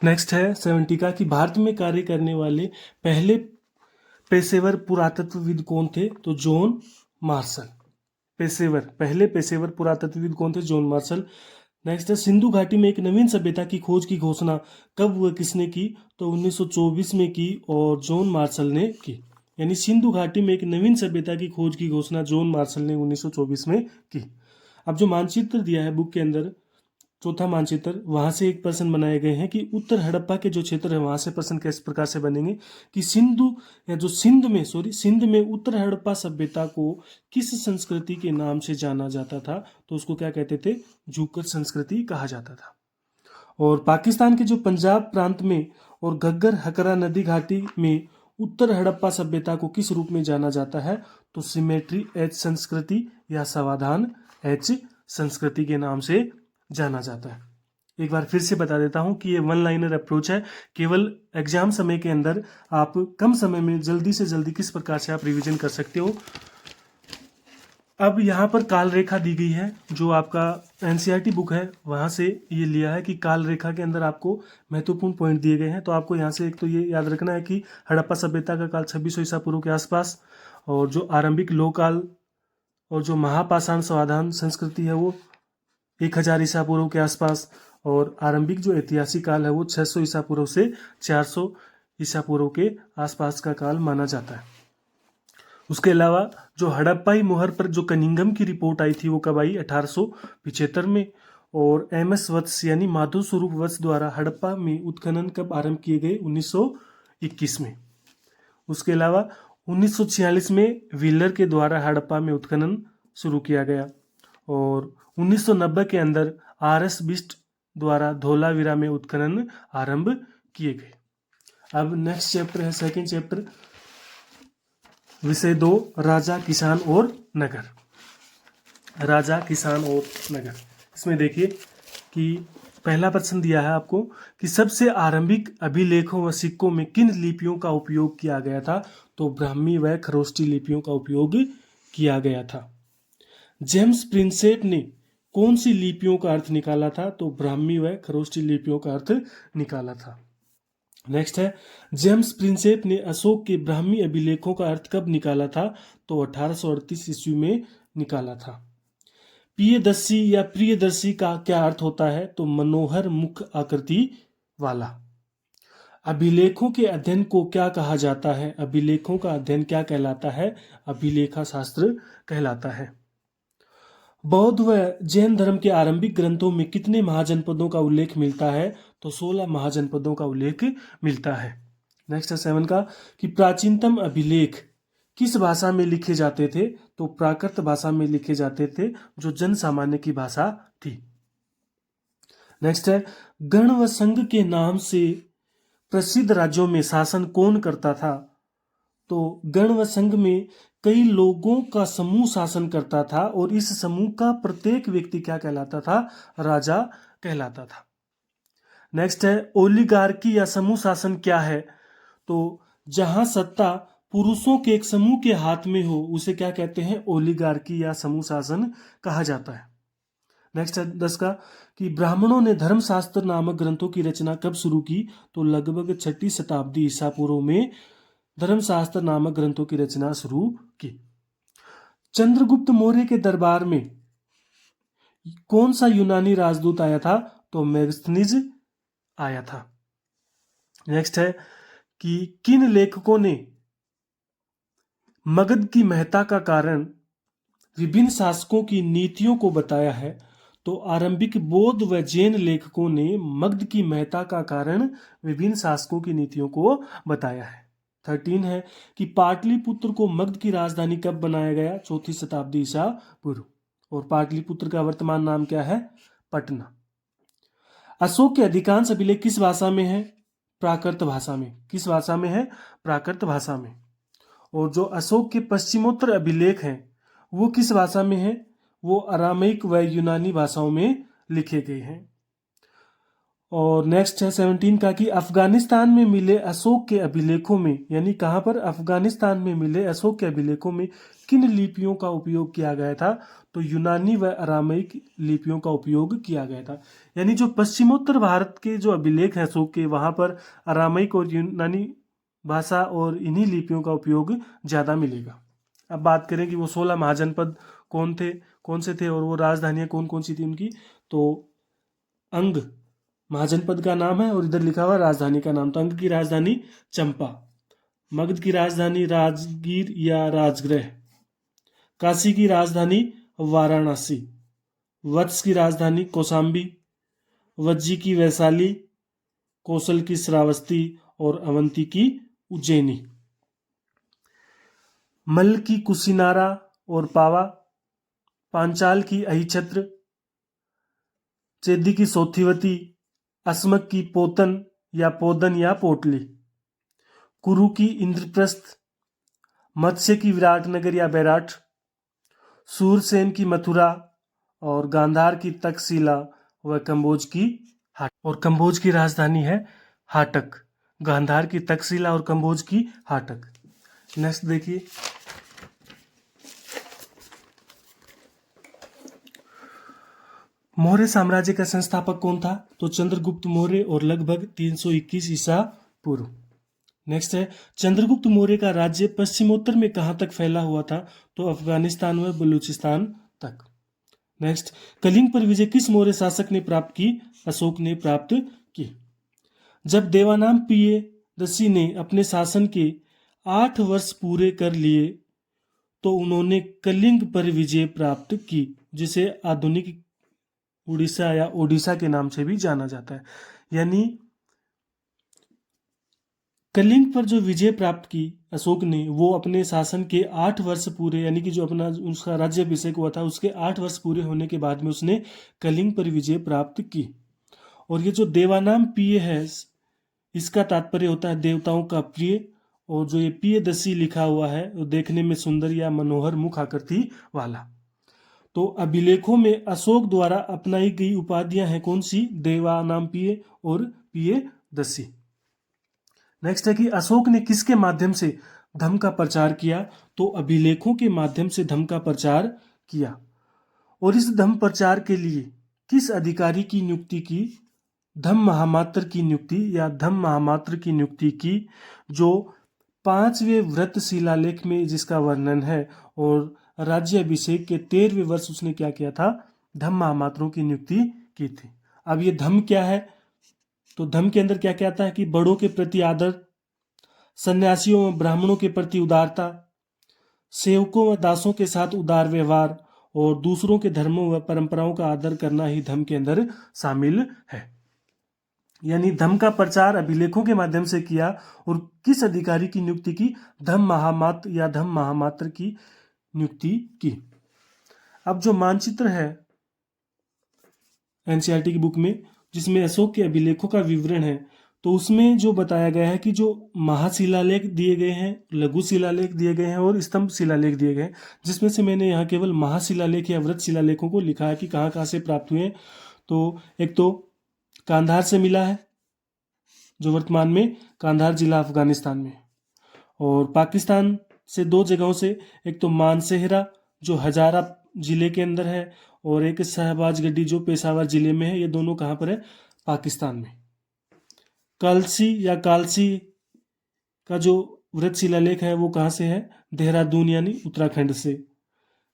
नेक्स्ट है 70 का कि भारत में कार्य करने वाले पहले पेशेवर पुरातत्वविद कौन थे? तो जॉन मार्शल। पहले पेशेवर पुरातत्वविद कौन थे? John Marshall. नेक्स्ट है सिंधु घाटी में एक नवीन सभ्यता की खोज की घोषणा कब हुआ, किसने की? तो 1924 में की और जॉन मार्शल ने की। यानी सिंधु घाटी में एक नवीन सभ्यता की खोज की घोषणा जॉन मार्शल ने 1924 में की। अब जो मानचित्र दिया है बुक के अंदर, चौथा मानचित्र, वहां से एक प्रश्न बनाए गए हैं कि उत्तर हड़प्पा के जो क्षेत्र है वहां से प्रश्न किस प्रकार से बनेंगे कि सिंध में उत्तर हड़प्पा सभ्यता को किस संस्कृति के नाम से जाना जाता था? तो उसको क्या कहते थे? जूकर संस्कृति कहा जाता था। और पाकिस्तान के जो पंजाब प्रांत में और घग्गर हकरा नदी घाटी में उत्तर हड़प्पा सभ्यता को किस रूप में जाना जाता है? तो सिमेट्री एच संस्कृति या समाधान एच संस्कृति के नाम से जाना जाता है। एक बार फिर से बता देता हूं कि ये वन लाइनर अप्रोच है, केवल एग्जाम समय के अंदर आप कम समय में जल्दी से जल्दी किस प्रकार से आप रिवीजन कर सकते हो। अब यहाँ पर काल रेखा दी गई है, जो आपका NCERT बुक है वहाँ से ये लिया है कि काल रेखा के अंदर आपको महत्वपूर्ण पॉइंट दिए गए हैं। तो आपको यहाँ से एक तो ये याद रखना है कि हड़प्पा सभ्यता का काल 2600 ईसा पूर्व के आसपास, और जो आरंभिक लोहकाल और जो महापाषाण समाधान संस्कृति है वो 1000 ईसा पूर्व के आसपास, और आरंभिक जो ऐतिहासिक काल है वो 600 ईसा पूर्व से 400 ईसा पूर्व के आसपास का काल माना जाता है। उसके अलावा जो हड़प्पाई मोहर पर जो कनिंघम की रिपोर्ट आई थी वो कब आई? 1875 में। और MS वत्स यानी माधव स्वरूप वत्स द्वारा हड़प्पा में उत्खनन कब आरंभ किए गए? 1921 में। उसके अलावा 1946 में व्हीलर के द्वारा हड़प्पा में उत्खनन शुरू किया गया, और 1990 के अंदर RS बिस्ट द्वारा धोलावीरा में उत्खनन आरंभ किए गए। अब नेक्स्ट चैप्टर है सेकंड चैप्टर, विषय 2, राजा, किसान और नगर। राजा, किसान और नगर। इसमें देखिए कि पहला प्रश्न दिया है आपको कि सबसे आरंभिक अभिलेखों व सिक्कों में किन लिपियों का उपयोग किया गया था? तो ब्राह्मी व खरोष्टी लिपियों का उपयोग किया गया था। जेम्स प्रिंसेप ने कौन सी लिपियों का अर्थ निकाला था? तो ब्राह्मी व खरोष्टी लिपियों का अर्थ निकाला था। नेक्स्ट है जेम्स प्रिंसेप ने अशोक के ब्राह्मी अभिलेखों का अर्थ कब निकाला था? तो 1838 ईस्वी में निकाला था। प्रियदर्शी या प्रियदर्शी का क्या अर्थ होता है? तो मनोहर मुख आकृति वाला। अभिलेखों के अध्ययन को क्या कहा जाता है? अभिलेखों का अध्ययन क्या कहलाता है? अभिलेखा शास्त्र कहलाता है। बौद्ध व जैन धर्म के आरंभिक ग्रंथों में कितने महाजनपदों का उल्लेख मिलता है? तो 16 महाजनपदों का उल्लेख मिलता है। नेक्स्ट है 7 का कि प्राचीनतम अभिलेख किस भाषा में लिखे जाते थे? तो प्राकृत भाषा में लिखे जाते थे, जो जन सामान्य की भाषा थी। नेक्स्ट है गण व संघ के नाम से प्रसिद्ध राज्यों में शासन कौन करता था? तो गण व संघ में कई लोगों का समूह शासन करता था और इस समूह का प्रत्येक व्यक्ति क्या कहलाता था? राजा कहलाता था। नेक्स्ट है ओलिगार्की या समूह शासन क्या है? तो जहां सत्ता पुरुषों के एक समूह के हाथ में हो उसे क्या कहते हैं? ओलिगार्की या समूह शासन कहा जाता है। नेक्स्ट है 10 का कि ब्राह्मणों ने धर्मशास्त्र नामक ग्रंथों की रचना कब शुरू की? तो लगभग 6ठी शताब्दी ईसा पूर्व में धर्मशास्त्र नामक ग्रंथों की रचना शुरू की। चंद्रगुप्त मौर्य के दरबार में कौन सा यूनानी राजदूत आया था? तो मेगस्थनीज आया था। नेक्स्ट है कि किन लेखकों ने मगध की महत्ता का कारण विभिन्न शासकों की नीतियों को बताया है? तो आरंभिक बौद्ध व जैन लेखकों ने मगध की महत्ता का कारण विभिन्न शासकों की नीतियों को बताया है। 13 है कि पाटलिपुत्र को मगध की राजधानी कब बनाया गया? 4ठी शताब्दी ईसा पूर्व। और पाटलिपुत्र का वर्तमान नाम क्या है? पटना। अशोक के अधिकांश अभिलेख किस भाषा में है? प्राकृत भाषा में। किस भाषा में है? प्राकृत भाषा में। और जो अशोक के पश्चिमोत्तर अभिलेख हैं वो किस भाषा में है? वो अरामिक व यूनानी भाषाओं में लिखे गए हैं। और नेक्स्ट है 17 का कि अफगानिस्तान में मिले अशोक के अभिलेखों में, यानी कहां पर? अफगानिस्तान में मिले अशोक के अभिलेखों में किन लिपियों का उपयोग किया गया था? तो यूनानी व अरामिक लिपियों का उपयोग किया गया था। यानी जो पश्चिमोत्तर भारत के जो अभिलेख हैं अशोक के, वहां पर अरामिक और यूनानी भाषा और इन्हीं लिपियों का उपयोग ज्यादा मिलेगा। अब बात करें कि वो 16 महाजनपद कौन से थे और वो राजधानियां कौन कौन सी थी उनकी? तो अंग महाजनपद का नाम है और इधर लिखा हुआ राजधानी का नाम। तो अंग की राजधानी चंपा, मगध की राजधानी राजगीर या राजगृह, काशी की राजधानी वाराणसी, वत्स की राजधानी कौशाम्बी, वज्जी की वैशाली, कौशल की श्रावस्ती और अवंती की उज्जैनी। मल्ल की कुशिनारा और पावा, पांचाल की अहिछत्र, चेदी की सोथिवती, अस्मक की पोतन या पोदन या पोटली, कुरु की इंद्रप्रस्थ, मत्स्य की विराटनगर या बैराट, सूरसेन की मथुरा और गांधार की तक्षशिला व कंबोज की हाट। और कंबोज की राजधानी है हाटक। गांधार की तक्षशिला और कंबोज की हाटक। नेक्स्ट देखिए मौर्य साम्राज्य का संस्थापक कौन था? तो चंद्रगुप्त मौर्य और लगभग 321 ईसा पूर्व। नेक्स्ट है चंद्रगुप्त मौर्य का राज्य पश्चिमोत्तर में कहां तक फैला हुआ था? तो अफगानिस्तान व बलूचिस्तान तक। नेक्स्ट कलिंग पर विजय किस मौर्य शासक ने प्राप्त की? अशोक ने प्राप्त की। जब देवानाम प्रियदर्शी ने अपने शासन के 8 वर्ष पूरे कर लिए तो उन्होंने कलिंग पर विजय प्राप्त की, जिसे आधुनिक उड़ीसा या ओडिशा के नाम से भी जाना जाता है। यानी कलिंग पर जो विजय प्राप्त की अशोक ने, वो अपने शासन के 8 वर्ष पूरे, यानी कि जो अपना उसका राज्याभिषेक हुआ था उसके 8 वर्ष पूरे होने के बाद में उसने कलिंग पर विजय प्राप्त की। और ये जो देवानाम प्रिय है इसका तात्पर्य होता है देवताओं का प्रिय। और जो ये प्रियदर्शी लिखा हुआ है वो देखने में सुंदर या मनोहर मुख आकृति वाला। तो अभिलेखों में अशोक द्वारा अपनाई गई उपाधियां हैं कौन सी? देवानाम प्रिय और प्रियदर्शी। नेक्स्ट है कि अशोक ने किसके माध्यम से धम्म का प्रचार किया? तो अभिलेखों के माध्यम से धम्म का प्रचार किया। और इस धम्म प्रचार के लिए किस अधिकारी की नियुक्ति की? धम्म महामात्र की नियुक्ति या धम्म महामात्र की नियुक्ति की, जो 5वें व्रत शिलालेख में जिसका वर्णन है। और राज्याभिषेक के 13वें वर्ष उसने क्या किया था? धम्म महामात्रों की नियुक्ति की थी। अब ये धम्म क्या है? तो धम्म के अंदर क्या क्या आता है कि बड़ों के प्रति आदर, सन्यासियों व ब्राह्मणों के प्रति उदारता, सेवकों व दासों के साथ उदार व्यवहार और दूसरों के धर्मों व परंपराओं का आदर करना ही धम्म के अंदर शामिल है। यानी धम्म का प्रचार अभिलेखों के माध्यम से किया। और किस अधिकारी की नियुक्ति की? धम्म महामात्र या धम्म महामात्र की नियुक्ति की। अब जो मानचित्र है एनसीईआरटी की बुक में जिसमें अशोक के अभिलेखों का विवरण है, तो उसमें जो बताया गया है कि जो महाशिलालेख दिए गए हैं, लघु शिलालेख दिए गए हैं और स्तंभ शिलालेख दिए गए हैं, जिसमें से मैंने यहाँ केवल महाशिलालेख या वृत्त शिलालेखों को लिखा है कि कहाँ कहाँ से प्राप्त हुए हैं। तो एक तो कांधार से मिला है, जो वर्तमान में कांधार जिला अफगानिस्तान में, और पाकिस्तान से दो जगहों से, एक तो मानसेहरा जो हजारा जिले के अंदर है, और एक शहबाज गड्डी जो पेशावर जिले में है। ये दोनों कहाँ पर है? पाकिस्तान में। कालसी या कालसी का जो वृत्त शिलालेख है वो कहाँ से है? देहरादून यानी उत्तराखंड से।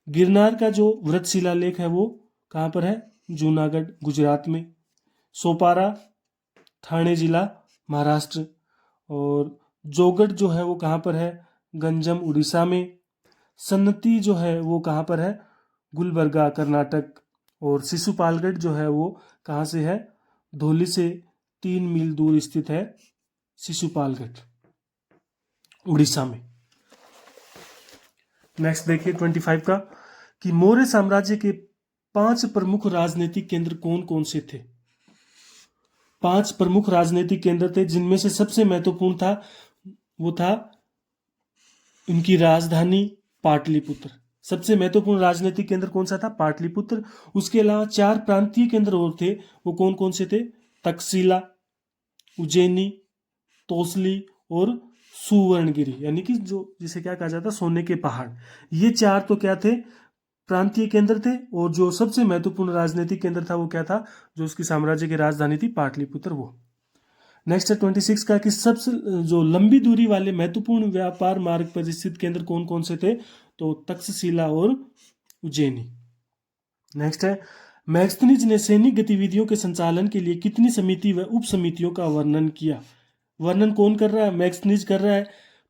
गिरनार का जो वृत्त शिलालेख है वो कहाँ पर है? जूनागढ़ गुजरात में। सोपारा ठाणे जिला महाराष्ट्र। और जोगढ़ जो है वो कहाँ पर है? गंजम उड़ीसा में। सन्नती जो है वो कहाँ पर है? गुलबर्गा कर्नाटक। और शिशुपालगढ़ जो है वो कहाँ से है? धौली से 3 मील दूर स्थित है शिशुपालगढ़, उड़ीसा में। नेक्स्ट देखिए 25 का, कि मौर्य साम्राज्य के 5 प्रमुख राजनीतिक केंद्र कौन कौन से थे? 5 प्रमुख राजनीतिक केंद्र थे, जिनमें से सबसे महत्वपूर्ण था वो था इनकी राजधानी पाटलिपुत्र। सबसे महत्वपूर्ण राजनीतिक केंद्र कौन सा था? पाटलिपुत्र। उसके अलावा 4 प्रांतीय केंद्र और थे, वो कौन कौन से थे? तक्षशिला, उज्जैनी, तोसली और सुवर्णगिरी, यानी कि जो जिसे क्या कहा जाता है? सोने के पहाड़। ये 4 तो क्या थे? प्रांतीय केंद्र थे। और जो सबसे महत्वपूर्ण राजनीतिक केंद्र था वो क्या था? जो उसकी साम्राज्य की राजधानी थी पाटलिपुत्र, वो। नेक्स्ट है 26 का, कि सबसे जो लंबी दूरी वाले महत्वपूर्ण व्यापार मार्ग पर स्थित केंद्र कौन कौन से थे? तो तक्षशिला और उज्जैनी। नेक्स्ट है, मैग्स्थनीज ने सैनिक गतिविधियों के संचालन के लिए कितनी समिति व उप समितियों का वर्णन किया? वर्णन कौन कर रहा है? मैग्स्थनीज कर रहा है।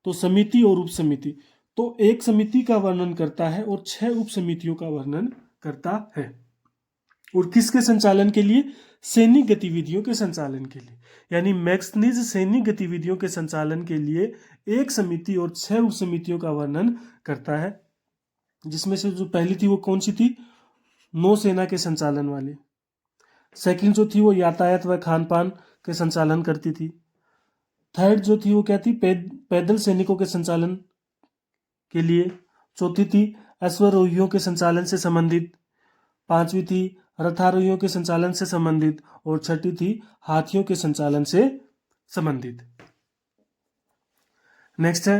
तो समिति और उप समिति, तो एक समिति का वर्णन करता है और 6 उप समितियों का वर्णन करता है। और किसके संचालन के लिए? सैनिक गतिविधियों के संचालन के लिए। यानी मैग्स्थनीज सैनिक गतिविधियों के संचालन के लिए एक समिति और 6 उप समितियों का वर्णन करता है, जिसमें से जो पहली थी वो कौन सी थी? नौसेना के संचालन वाली। सेकंड जो थी वो यातायात व खान पान के संचालन करती थी। थर्ड जो थी वो क्या थी? पैदल सैनिकों के संचालन के लिए। चौथी थी अश्वारोहियों के संचालन से संबंधित। पांचवी थी रथारोहियों के संचालन से संबंधित। और छठी थी हाथियों के संचालन से संबंधित। नेक्स्ट है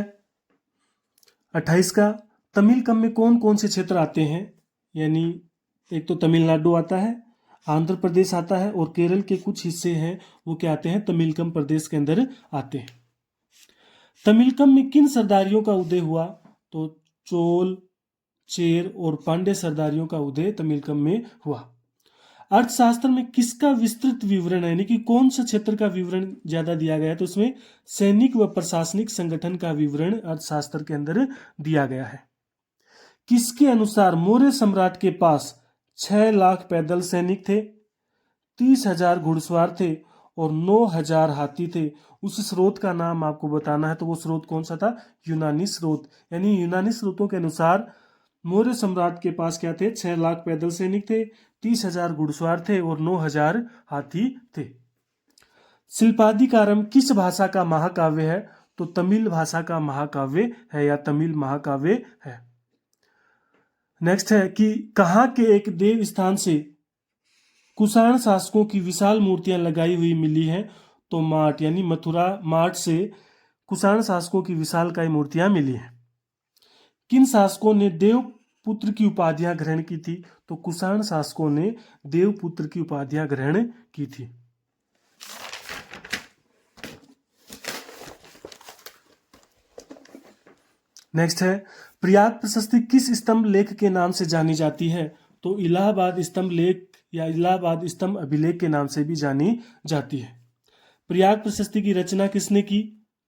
28 का, तमिलकम में कौन कौन से क्षेत्र आते हैं? यानी एक तो तमिलनाडु आता है, आंध्र प्रदेश आता है, और केरल के कुछ हिस्से हैं वो क्या आते हैं? तमिलकम प्रदेश के अंदर आते हैं। तमिलकम में किन सरदारियों का उदय हुआ? तो चोल, चेर और पांड्य सरदारियों का उदय तमिलकम में हुआ। अर्थशास्त्र में किसका विस्तृत विवरण है, यानी कि कौन सा क्षेत्र का विवरण ज्यादा दिया गया है? तो उसमें सैनिक व प्रशासनिक संगठन का विवरण अर्थशास्त्र के अंदर दिया गया है। किसके अनुसार मौर्य सम्राट के पास 6 लाख पैदल सैनिक थे, 30,000 घुड़सवार थे और 9,000 हाथी थे? उस स्रोत का नाम आपको बताना है। तो वो स्रोत कौन सा था? यूनानी स्रोत। यानी यूनानी स्रोतों के अनुसार मौर्य सम्राट के पास क्या थे? 6 लाख पैदल सैनिक थे, 30,000 घुड़सवार थे और 9,000 हाथी थे। शिल्पाधिकारम किस भाषा का महाकाव्य है? तो तमिल भाषा का महाकाव्य है या तमिल महाकाव्य है। नेक्स्ट है कि कहाँ के एक देव स्थान से कुषाण शासकों की विशाल मूर्तियां लगाई हुई मिली हैं? तो माट यानी मथुरा माट से कुषाण शासकों की विशालकाय मूर्तियां मिली हैं। किन शासकों ने देवपुत्र की उपाधियां ग्रहण की थी? तो कुषाण शासकों ने देवपुत्र की उपाधियां ग्रहण की थी। नेक्स्ट है, प्रयाग प्रशस्ति किस स्तंभ लेख के नाम से जानी जाती है? तो इलाहाबाद स्तंभ लेख या इलाहाबाद स्तंभ अभिलेख के नाम से भी जानी जाती है। प्रयाग प्रशस्ति की रचना किसने की?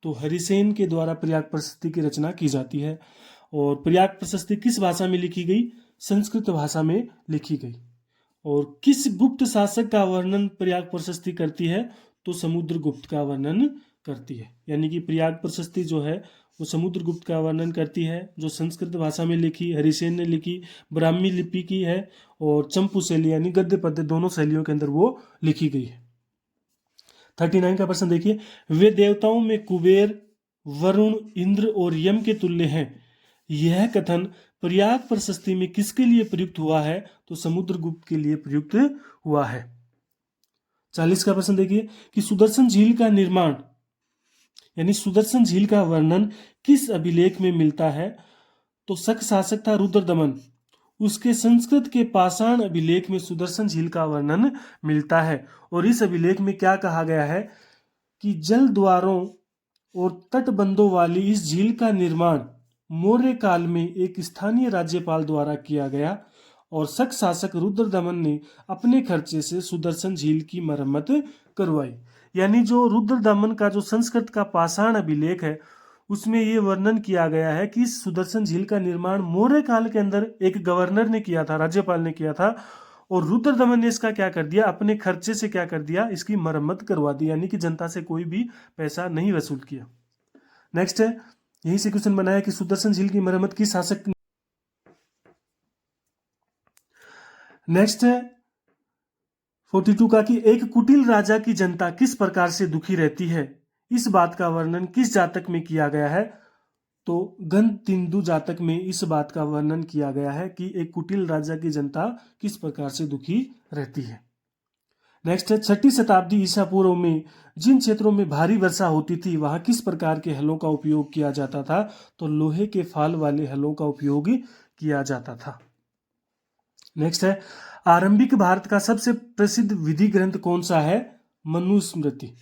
तो हरिसेन के द्वारा प्रयाग प्रशस्ति की रचना की जाती है। और प्रयाग प्रशस्ति किस भाषा में लिखी गई? संस्कृत भाषा में लिखी गई। और किस गुप्त शासक का वर्णन प्रयाग प्रशस्ति करती है? तो समुद्रगुप्त का वर्णन करती है। यानी कि प्रयाग प्रशस्ति जो है वो समुद्रगुप्त का वर्णन करती है, जो संस्कृत भाषा में लिखी, हरिसेन ने लिखी, ब्राह्मी लिपि की है और चंपू शैली यानी गद्य पद्य दोनों शैलियों के अंदर वो लिखी गई है। 39 का प्रश्न देखिए, वे देवताओं में कुबेर, वरुण, इंद्र और यम के तुल्य हैं। यह कथन प्रयाग प्रशस्ति में किसके लिए प्रयुक्त हुआ है? तो समुद्रगुप्त के लिए प्रयुक्त हुआ है। 40 का प्रश्न देखिए कि सुदर्शन झील का निर्माण यानी सुदर्शन झील का वर्णन किस अभिलेख में मिलता है? तो शक शासक था रुद्रदमन, उसके संस्कृत के पाषाण अभिलेख में सुदर्शन झील का वर्णन मिलता है। और इस अभिलेख में क्या कहा गया है कि जल द्वारों और तटबंधों वाली इस झील का निर्माण मौर्य काल में एक स्थानीय राज्यपाल द्वारा किया गया और शक शासक रुद्रदमन ने अपने खर्चे से सुदर्शन झील की मरम्मत करवाई। यानी जो रुद्रदमन का जो संस्कृत का पाषाण अभिलेख है उसमें ये वर्णन किया गया है कि सुदर्शन झील का निर्माण मौर्य काल के अंदर एक गवर्नर ने किया था, राज्यपाल ने किया था, और रुद्रदमन ने इसका क्या कर दिया, अपने खर्चे से क्या कर दिया, इसकी मरम्मत करवा दी, यानी कि जनता से कोई भी पैसा नहीं वसूल किया। नेक्स्ट है, यहीं से क्वेश्चन बनाया कि सुदर्शन झील की मरम्मत किस शासक। नेक्स्ट है 42 का कि एक कुटिल राजा की जनता किस प्रकार से दुखी रहती है, इस बात का वर्णन किस जातक में किया गया है? तो गणतिंदु जातक में इस बात का वर्णन किया गया है कि एक कुटिल राजा की जनता किस प्रकार से दुखी रहती है। नेक्स्ट है 6ठी शताब्दी ईसा पूर्व में जिन क्षेत्रों में भारी वर्षा होती थी वहां किस प्रकार के हलों का उपयोग किया जाता था? तो लोहे के फाल वाले हलों का उपयोग किया जाता था। नेक्स्ट है आरंभिक भारत का सबसे प्रसिद्ध विधि ग्रंथ कौन सा है? मनुस्मृति।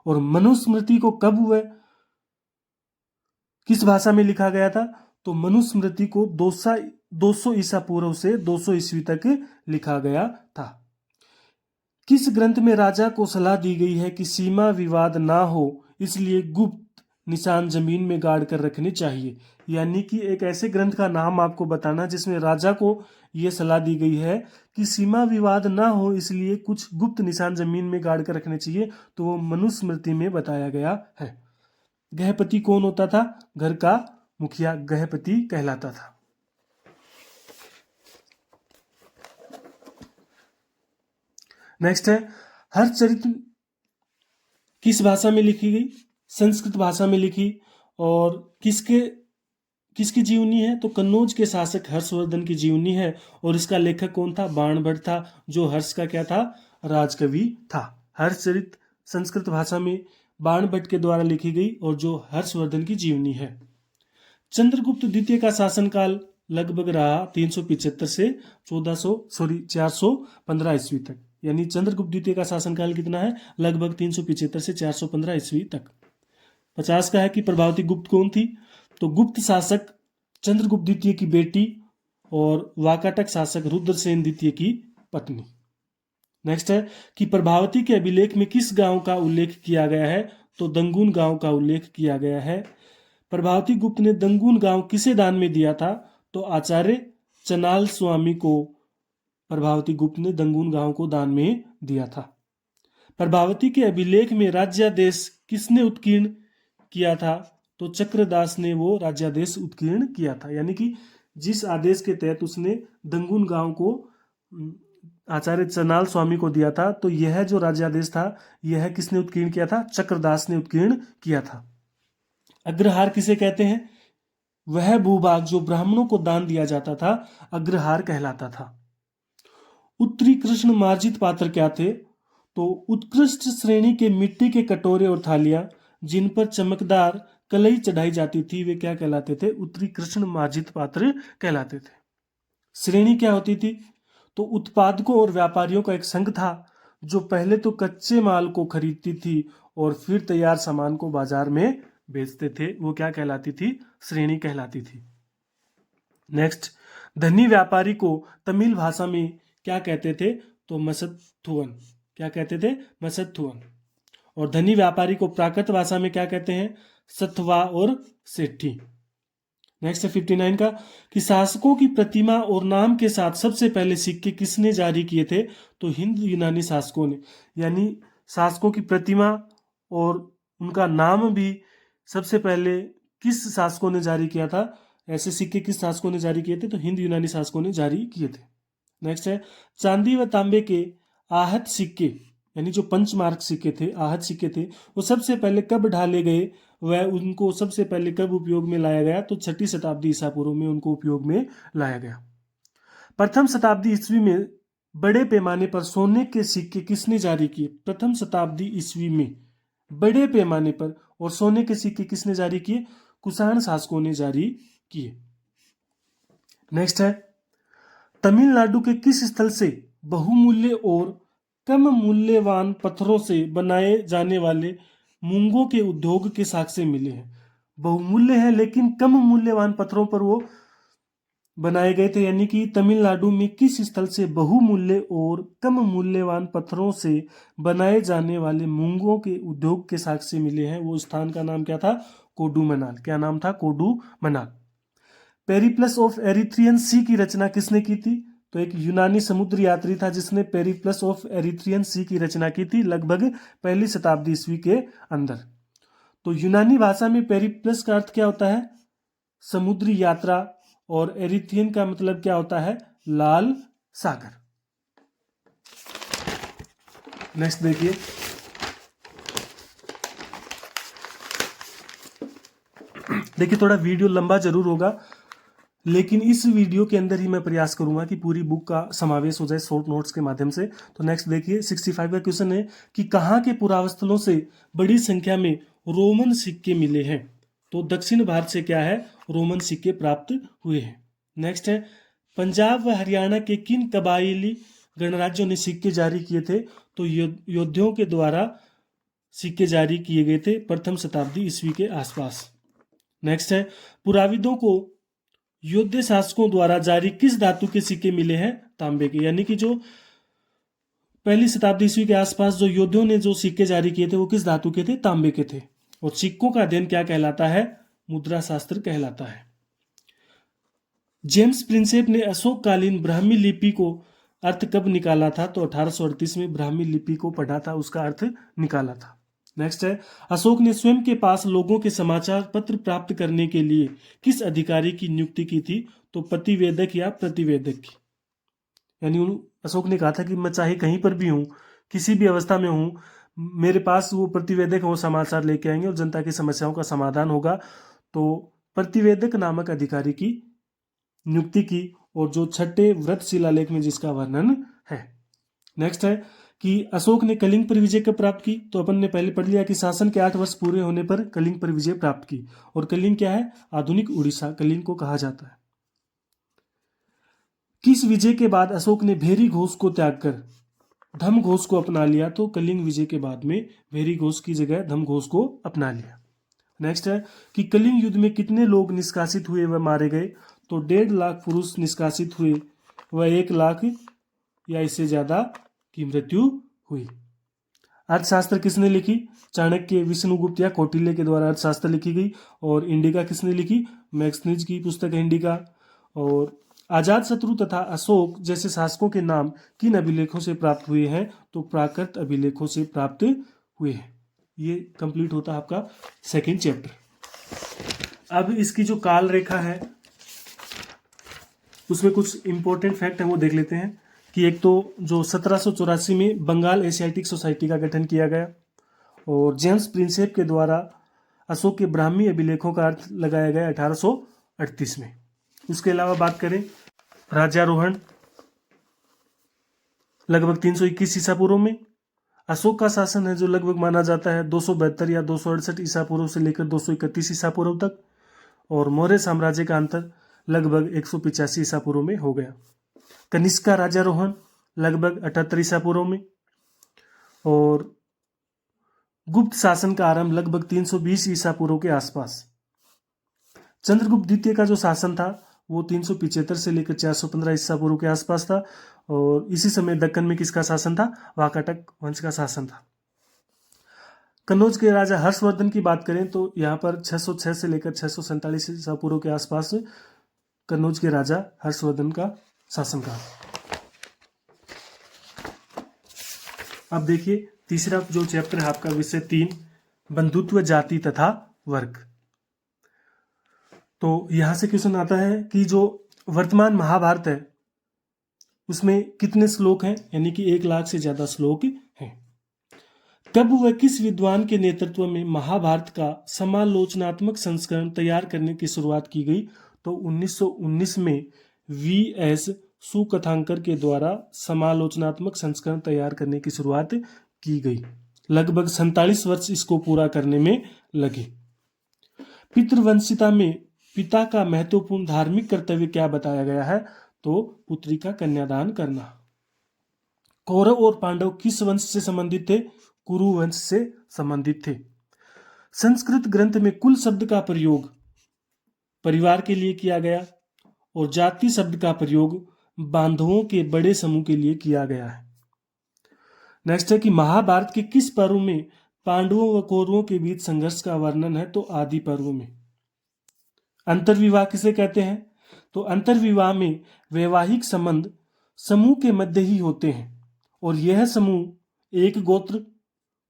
और मनुस्मृति को कब हुए किस भाषा में लिखा गया था? तो मनुस्मृति को 200 ईसा पूर्व से 200 ईस्वी तक लिखा गया था। किस ग्रंथ में राजा को सलाह दी गई है कि सीमा विवाद ना हो इसलिए गुप्त निशान जमीन में गाड़ कर रखने चाहिए? यानी कि एक ऐसे ग्रंथ का नाम आपको बताना जिसमें राजा को यह सलाह दी गई है कि सीमा विवाद ना हो इसलिए कुछ गुप्त निशान जमीन में गाड़ कर रखने चाहिए, तो वो मनुस्मृति में बताया गया है। गृहपति कौन होता था? घर का मुखिया गृहपति कहलाता था। नेक्स्ट है हरचरित किस भाषा में लिखी गई? संस्कृत भाषा में लिखी। और किसकी जीवनी है? तो कन्नौज के शासक हर्षवर्धन की जीवनी है। और इसका लेखक कौन था? बाणभट्ट था, जो हर्ष का क्या था? राजकवि था। हर्षचरित संस्कृत भाषा में बाणभट्ट के द्वारा लिखी गई और जो हर्षवर्धन की जीवनी है। चंद्रगुप्त द्वितीय का शासनकाल लगभग रहा 375 से 415 ईस्वी तक। यानी चंद्रगुप्त द्वितीय का शासनकाल कितना है? लगभग 375 से 415 ईस्वी तक। 50 का है कि प्रभावती गुप्त कौन थी? तो गुप्त शासक चंद्रगुप्त द्वितीय की बेटी और वाकाटक शासक रुद्रसेन द्वितीय की पत्नी। नेक्स्ट है कि प्रभावती के अभिलेख में किस गांव का उल्लेख किया गया है? तो दंगुन गांव का उल्लेख किया गया है। प्रभावती गुप्त ने दंगुन गांव किसे दान में दिया था? तो आचार्य चनाल स्वामी को प्रभावती गुप्त ने दंगुन गांव को दान में दिया था। प्रभावती के अभिलेख में राज्यादेश किसने उत्कीर्ण किया था? तो चक्रदास ने वो राज्यादेश उत्कीर्ण किया था। यानी कि जिस आदेश के तहत उसने दंगुन गांव को आचार्य चनाल स्वामी को दिया था, तो यह जो राज्यादेश था यह किसने उत्कीर्ण किया था? चक्रदास ने उत्कीर्ण किया था। अग्रहार किसे कहते हैं? वह भूभाग जो ब्राह्मणों को दान दिया जाता था अग्रहार कहलाता था। उत्तरी कृष्ण मार्जित पात्र क्या थे? तो उत्कृष्ट श्रेणी के मिट्टी के कटोरे और थालियां जिन पर चमकदार कलई चढ़ाई जाती थी वे क्या कहलाते थे? उत्तरी कृष्ण मार्जित पात्र कहलाते थे। श्रेणी क्या होती थी? तो उत्पादकों और व्यापारियों का एक संघ था जो पहले तो कच्चे माल को खरीदती थी और फिर तैयार सामान को बाजार में बेचते थे। वो क्या कहलाती थी? श्रेणी कहलाती थी। नेक्स्ट, धनी व्यापारी को तमिल भाषा में क्या कहते थे? तो मसत्थुवन। क्या कहते थे? मसत्थुवन। और धनी व्यापारी को प्राकृत भाषा में क्या कहते हैं? सत्वा और सेठी। नेक्स्ट है 59 का कि शासकों की प्रतिमा और नाम के साथ सबसे पहले सिक्के किसने जारी किए थे? तो हिंद यूनानी शासकों ने। यानी शासकों की प्रतिमा और उनका नाम भी सबसे पहले किस शासकों ने जारी किया था? ऐसे सिक्के किस शासकों ने जारी किए थे? तो हिंद यूनानी शासकों ने जारी किए थे। नेक्स्ट है चांदी व तांबे के आहत सिक्के यानी जो पंचमार्क सिक्के थे, आहत सिक्के थे, वो सबसे पहले कब ढाले गए, वह उनको सबसे पहले कब उपयोग में लाया गया, तो 6ठी शताब्दी ईसा पूर्व में उनको उपयोग में लाया गया। प्रथम शताब्दी ईस्वी में बड़े पैमाने पर सोने के सिक्के किसने जारी किए? प्रथम शताब्दी ईस्वी में बड़े पैमाने पर और सोने के सिक्के किसने जारी किए? कुषाण शासकों ने जारी किए। नेक्स्ट है, तमिलनाडु के किस स्थल से बहुमूल्य और कम मूल्यवान पत्थरों से बनाए जाने वाले मूंगों के उद्योग के साक्ष्य मिले हैं? बहुमूल्य है लेकिन कम मूल्यवान पत्थरों पर वो बनाए गए थे, यानी कि तमिलनाडु में किस स्थल से बहुमूल्य और कम मूल्यवान पत्थरों से बनाए जाने वाले मूंगों के उद्योग के साक्ष्य मिले हैं? वो स्थान का नाम क्या था? कोडूमनाल। क्या नाम था? कोडूमनाल। पेरिप्लस ऑफ एरिथ्रियन सी की रचना किसने की थी? तो एक यूनानी समुद्र यात्री था जिसने पेरिप्लस ऑफ एरिथ्रियन सी की रचना की थी लगभग 1ली शताब्दी ईस्वी के अंदर। तो यूनानी भाषा में पेरिप्लस का अर्थ क्या होता है? समुद्री यात्रा, और एरिथ्रियन का मतलब क्या होता है? लाल सागर। नेक्स्ट देखिए, थोड़ा वीडियो लंबा जरूर होगा, लेकिन इस वीडियो के अंदर ही मैं प्रयास करूंगा कि पूरी बुक का समावेश हो जाए शॉर्ट नोट्स के माध्यम से। तो नेक्स्ट देखिए, 65 का क्वेश्चन है कि कहाँ के पुरावस्तुओं से बड़ी संख्या में रोमन सिक्के मिले हैं? तो दक्षिण भारत से क्या है? रोमन सिक्के प्राप्त हुए हैं। नेक्स्ट है, पंजाब व हरियाणा के किन कबायली गणराज्यों ने सिक्के जारी किए थे? तो योद्धाओं के द्वारा सिक्के जारी किए गए थे प्रथम शताब्दी ईस्वी के आसपास। नेक्स्ट है, पुराविदों को योद्धा शासकों द्वारा जारी किस धातु के सिक्के मिले हैं? तांबे के। यानी कि जो 1ली शताब्दी ईस्वी के आसपास जो योद्धाओं ने जो सिक्के जारी किए थे वो किस धातु के थे? तांबे के थे। और सिक्कों का अध्ययन क्या कहलाता है? मुद्रा शास्त्र कहलाता है। जेम्स प्रिंसेप ने अशोककालीन ब्राह्मी लिपि को अर्थ कब निकाला था? तो 1838 में ब्राह्मी लिपि को पढ़ा था, उसका अर्थ निकाला था। नेक्स्ट है, अशोक ने स्वयं के पास लोगों के समाचार पत्र प्राप्त करने के लिए किस अधिकारी की नियुक्ति की थी? तो प्रतिवेदक या प्रतिवेदक की। यानी अशोक ने कहा था कि मैं चाहे कहीं पर भी हूँ, किसी भी अवस्था में हूँ, मेरे पास वो प्रतिवेदक वो समाचार लेके आएंगे और जनता की समस्याओं का समाधान होगा। तो प्रतिवेदक नामक अधिकारी की नियुक्ति की, और जो 6ठे व्रत शिलालेख में जिसका वर्णन है। नेक्स्ट है कि अशोक ने कलिंग पर विजय कब प्राप्त की? तो अपन ने पहले पढ़ लिया कि शासन के 8 वर्ष पूरे होने पर कलिंग पर विजय प्राप्त की। और कलिंग क्या है? आधुनिक उड़ीसा कलिंग को कहा जाता है। किस विजय के बाद अशोक ने भेरी घोष को त्याग कर धम घोष को अपना लिया? तो कलिंग विजय के बाद में भेरी घोष की जगह धम घोष को अपना लिया। नेक्स्ट है कि कलिंग युद्ध में कितने लोग निष्कासित हुए व मारे गए? तो 1.5 लाख पुरुष निष्कासित हुए व 1 लाख या इससे ज्यादा की मृत्यु हुई। अर्थशास्त्र किसने लिखी? चाणक्य, विष्णुगुप्त या कौटिल्य के द्वारा अर्थशास्त्र लिखी गई। और इंडिका किसने लिखी? मैक्सनिज की पुस्तक है इंडिका। और अजातशत्रु तथा अशोक जैसे शासकों के नाम किन अभिलेखों से प्राप्त हुए हैं? तो प्राकृत अभिलेखों से प्राप्त हुए हैं। ये कंप्लीट होता है आपका 2nd चैप्टर। अब इसकी जो काल रेखा है उसमें कुछ इंपॉर्टेंट फैक्ट है वो देख लेते हैं कि एक तो जो 1784 में बंगाल एशियाटिक सोसाइटी का गठन किया गया, और जेम्स प्रिंसेप के द्वारा अशोक के ब्राह्मी अभिलेखों का अर्थ लगाया गया 1838 में। उसके अलावा बात करें राज्यारोहण लगभग 321 ईसा पूर्व में। अशोक का शासन है जो लगभग माना जाता है 272 या 268 ईसा पूर्व से लेकर 231 ईसा पूर्व तक। और मौर्य साम्राज्य का अंतर लगभग 185 ईसा पूर्व में हो गया। कनिष्क का राज्यारोहण लगभग 78 ईसा पूर्व में। और गुप्त शासन का आरंभ लगभग 320 ईसा पूर्व के आसपास। चंद्रगुप्त द्वितीय का जो शासन था वो 375 से लेकर 415 ईसा पूर्व के आसपास था। और इसी समय दक्कन में किसका शासन था? वाकाटक वंश का शासन था। कन्नौज के राजा हर्षवर्धन की बात करें तो यहाँ पर 606 से लेकर 647 ईसा पूर्व के आसपास कन्नौज के राजा हर्षवर्धन का शासनकाल। अब देखिए तीसरा जो चैप्टर है आपका विषय 3 बंधुत्व, जाति तथा वर्ग। तो यहां से क्वेश्चन आता है कि जो वर्तमान महाभारत है उसमें कितने श्लोक हैं? यानी कि 1 लाख से ज्यादा श्लोक हैं। कब व किस विद्वान के नेतृत्व में महाभारत का समालोचनात्मक संस्करण तैयार करने की शुरुआत की गई? तो 1919 में वी एस सुकथांकर के द्वारा समालोचनात्मक संस्करण तैयार करने की शुरुआत की गई। लगभग 47 वर्ष इसको पूरा करने में लगे। पितृवंशिता में पिता का महत्वपूर्ण धार्मिक कर्तव्य क्या बताया गया है? तो पुत्री का कन्यादान करना। कौरव और पांडव किस वंश से संबंधित थे? कुरु वंश से संबंधित थे। संस्कृत ग्रंथ में कुल शब्द का प्रयोग परिवार के लिए किया गया और जाति शब्द का प्रयोग बांधवों के बड़े समूह के लिए किया गया है। नेक्स्ट है कि महाभारत के किस पर्व में पांडवों व कौरवों के बीच संघर्ष का वर्णन है? तो आदि पर्व में। अंतर्विवाह किसे कहते हैं? तो अंतर्विवाह में वैवाहिक संबंध समूह के मध्य ही होते हैं और यह समूह एक गोत्र,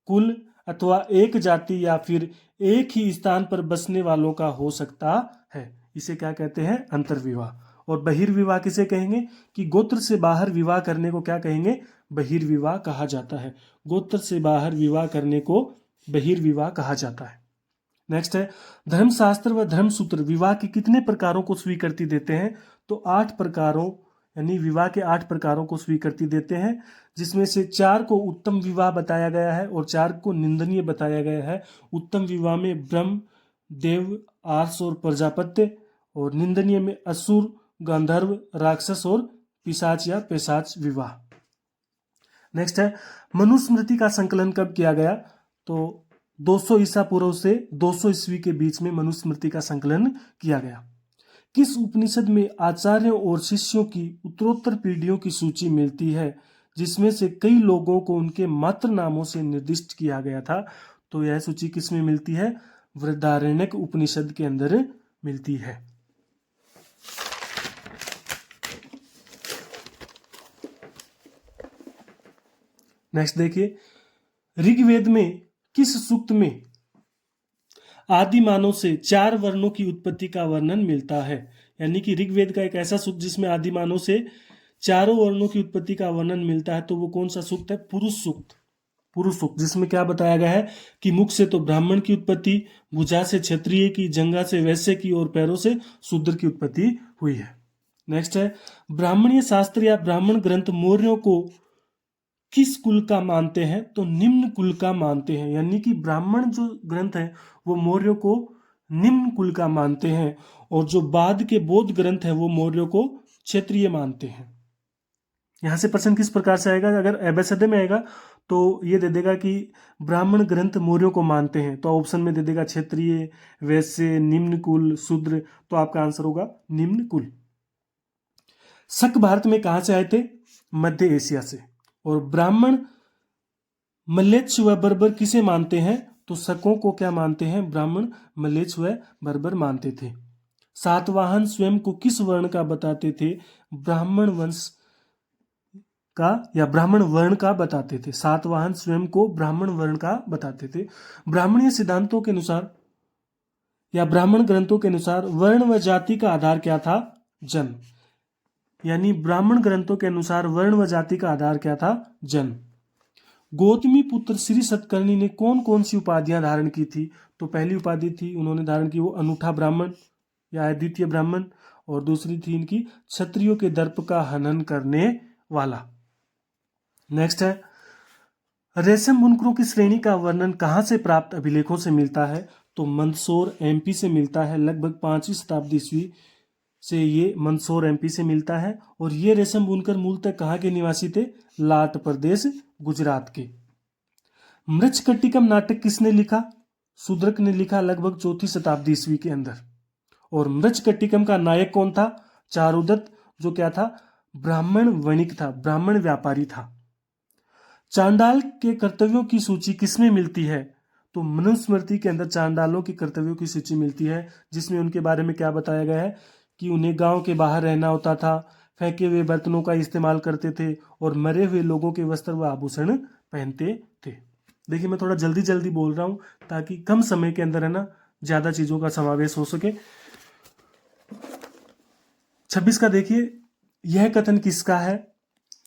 कुल अथवा एक जाति या फिर एक ही स्थान पर बसने वालों का हो सकता है। इसे क्या कहते हैं? अंतर्विवाह। और बहिर्विवाह किसे कहेंगे? कि गोत्र से बाहर विवाह करने को क्या कहेंगे? बहिर्विवाह कहा जाता है। गोत्र से बाहर विवाह करने को बहिर्विवाह कहा जाता है। नेक्स्ट है धर्मशास्त्र व धर्मसूत्र विवाह के कितने प्रकारों को स्वीकृति देते हैं? तो 8 प्रकारों यानी विवाह के 8 प्रकारों को स्वीकृति देते हैं, जिसमें से 4 को उत्तम विवाह बताया गया है और 4 को निंदनीय बताया गया है। उत्तम विवाह में ब्रह्म, देव, आर्ष और प्रजापत्य, और निंदनीय में असुर, गंधर्व, राक्षस और पिशाच या पिशाच विवाह। नेक्स्ट है मनुस्मृति का संकलन कब किया गया? तो 200 ईसा पूर्व से 200 ईस्वी के बीच में मनुस्मृति का संकलन किया गया। किस उपनिषद में आचार्यों और शिष्यों की उत्तरोत्तर पीढ़ियों की सूची मिलती है, जिसमें से कई लोगों को उनके मात्र नामों से निर्दिष्ट किया गया था? तो यह सूची किस में मिलती है? बृहदारण्यक उपनिषद के अंदर मिलती है। नेक्स्ट देखिए, ऋग्वेद में किस सूक्त में आदि मानव से 4 वर्णों की उत्पत्ति का वर्णन मिलता है? यानी कि ऋग्वेद का एक ऐसा सूक्त जिसमें आदि मानव से 4 वर्णों की उत्पत्ति का वर्णन मिलता है, तो वो कौन सा सूक्त है? पुरुष सूक्त। पुरुष सूक्त, जिसमें क्या बताया गया है कि मुख से तो ब्राह्मण की उत्पत्ति, भुजा से क्षत्रिय की, जंघा से वैश्य की और पैरों से शूद्र की उत्पत्ति हुई है। नेक्स्ट है ब्राह्मणीय शास्त्र या ब्राह्मण ग्रंथ मौर्यों को किस कुल का मानते हैं? तो निम्न कुल का मानते हैं। यानी कि ब्राह्मण जो ग्रंथ है वो मौर्यों को निम्न कुल का मानते हैं और जो बाद के बौद्ध ग्रंथ है वो मौर्यों को क्षेत्रीय मानते हैं। यहां से प्रश्न किस प्रकार से आएगा? अगर एबेसडे में आएगा तो ये दे देगा कि ब्राह्मण ग्रंथ मौर्यों को मानते हैं, तो ऑप्शन में दे देगा क्षेत्रीय, वैश्य, निम्न कुल, शूद्र। तो आपका आंसर होगा निम्न कुल। शक भारत में कहां से आए थे? मध्य एशिया से। और ब्राह्मण मलेच्छ व बर्बर किसे मानते हैं? तो शकों को क्या मानते हैं? ब्राह्मण मलेच्छ व बर्बर मानते थे। सातवाहन स्वयं को किस वर्ण का बताते थे? ब्राह्मण वंश का या ब्राह्मण वर्ण का बताते थे। सातवाहन स्वयं को ब्राह्मण वर्ण का बताते थे। ब्राह्मणीय सिद्धांतों के अनुसार या ब्राह्मण ग्रंथों के अनुसार वर्ण व जाति का आधार क्या था? जन्म। यानी ब्राह्मण ग्रंथों के अनुसार वर्ण व जाति का आधार क्या था? जन्म। गौतमी पुत्र श्री सतकर्णी ने कौन कौन सी उपाधियां धारण की थी? तो पहली उपाधि थी उन्होंने धारण की वो अनूठा ब्राह्मण या अद्वितीय ब्राह्मण, और दूसरी थी इनकी क्षत्रियों के दर्प का हनन करने वाला। नेक्स्ट है रेशम बुनकरों की श्रेणी का वर्णन कहां से प्राप्त अभिलेखों से मिलता है? तो मंदसौर एमपी से मिलता है। लगभग 5वीं शताब्दी ईस्वी से ये मंदसौर एमपी से मिलता है। और ये रेशम बुनकर मूलतः कहाँ के निवासी थे? लाट प्रदेश, गुजरात के। मृच्छकटिकम नाटक किसने लिखा? शूद्रक ने लिखा, लगभग 4वीं शताब्दी ईस्वी के अंदर। और मृच्छकटिकम का नायक कौन था? चारुदत्त, जो क्या था? ब्राह्मण वणिक था, ब्राह्मण व्यापारी था। चांडाल के कर्तव्यों की सूची किसमें मिलती है? तो मनुस्मृति के अंदर चांडालों की कर्तव्यों की सूची मिलती है, जिसमें उनके बारे में क्या बताया गया है कि उन्हें गांव के बाहर रहना होता था, फेंके हुए बर्तनों का इस्तेमाल करते थे और मरे हुए लोगों के वस्त्र व आभूषण पहनते थे। देखिए मैं थोड़ा जल्दी जल्दी बोल रहा हूँ ताकि कम समय के अंदर है ना ज्यादा चीजों का समावेश हो सके। 26 का देखिए, यह कथन किसका है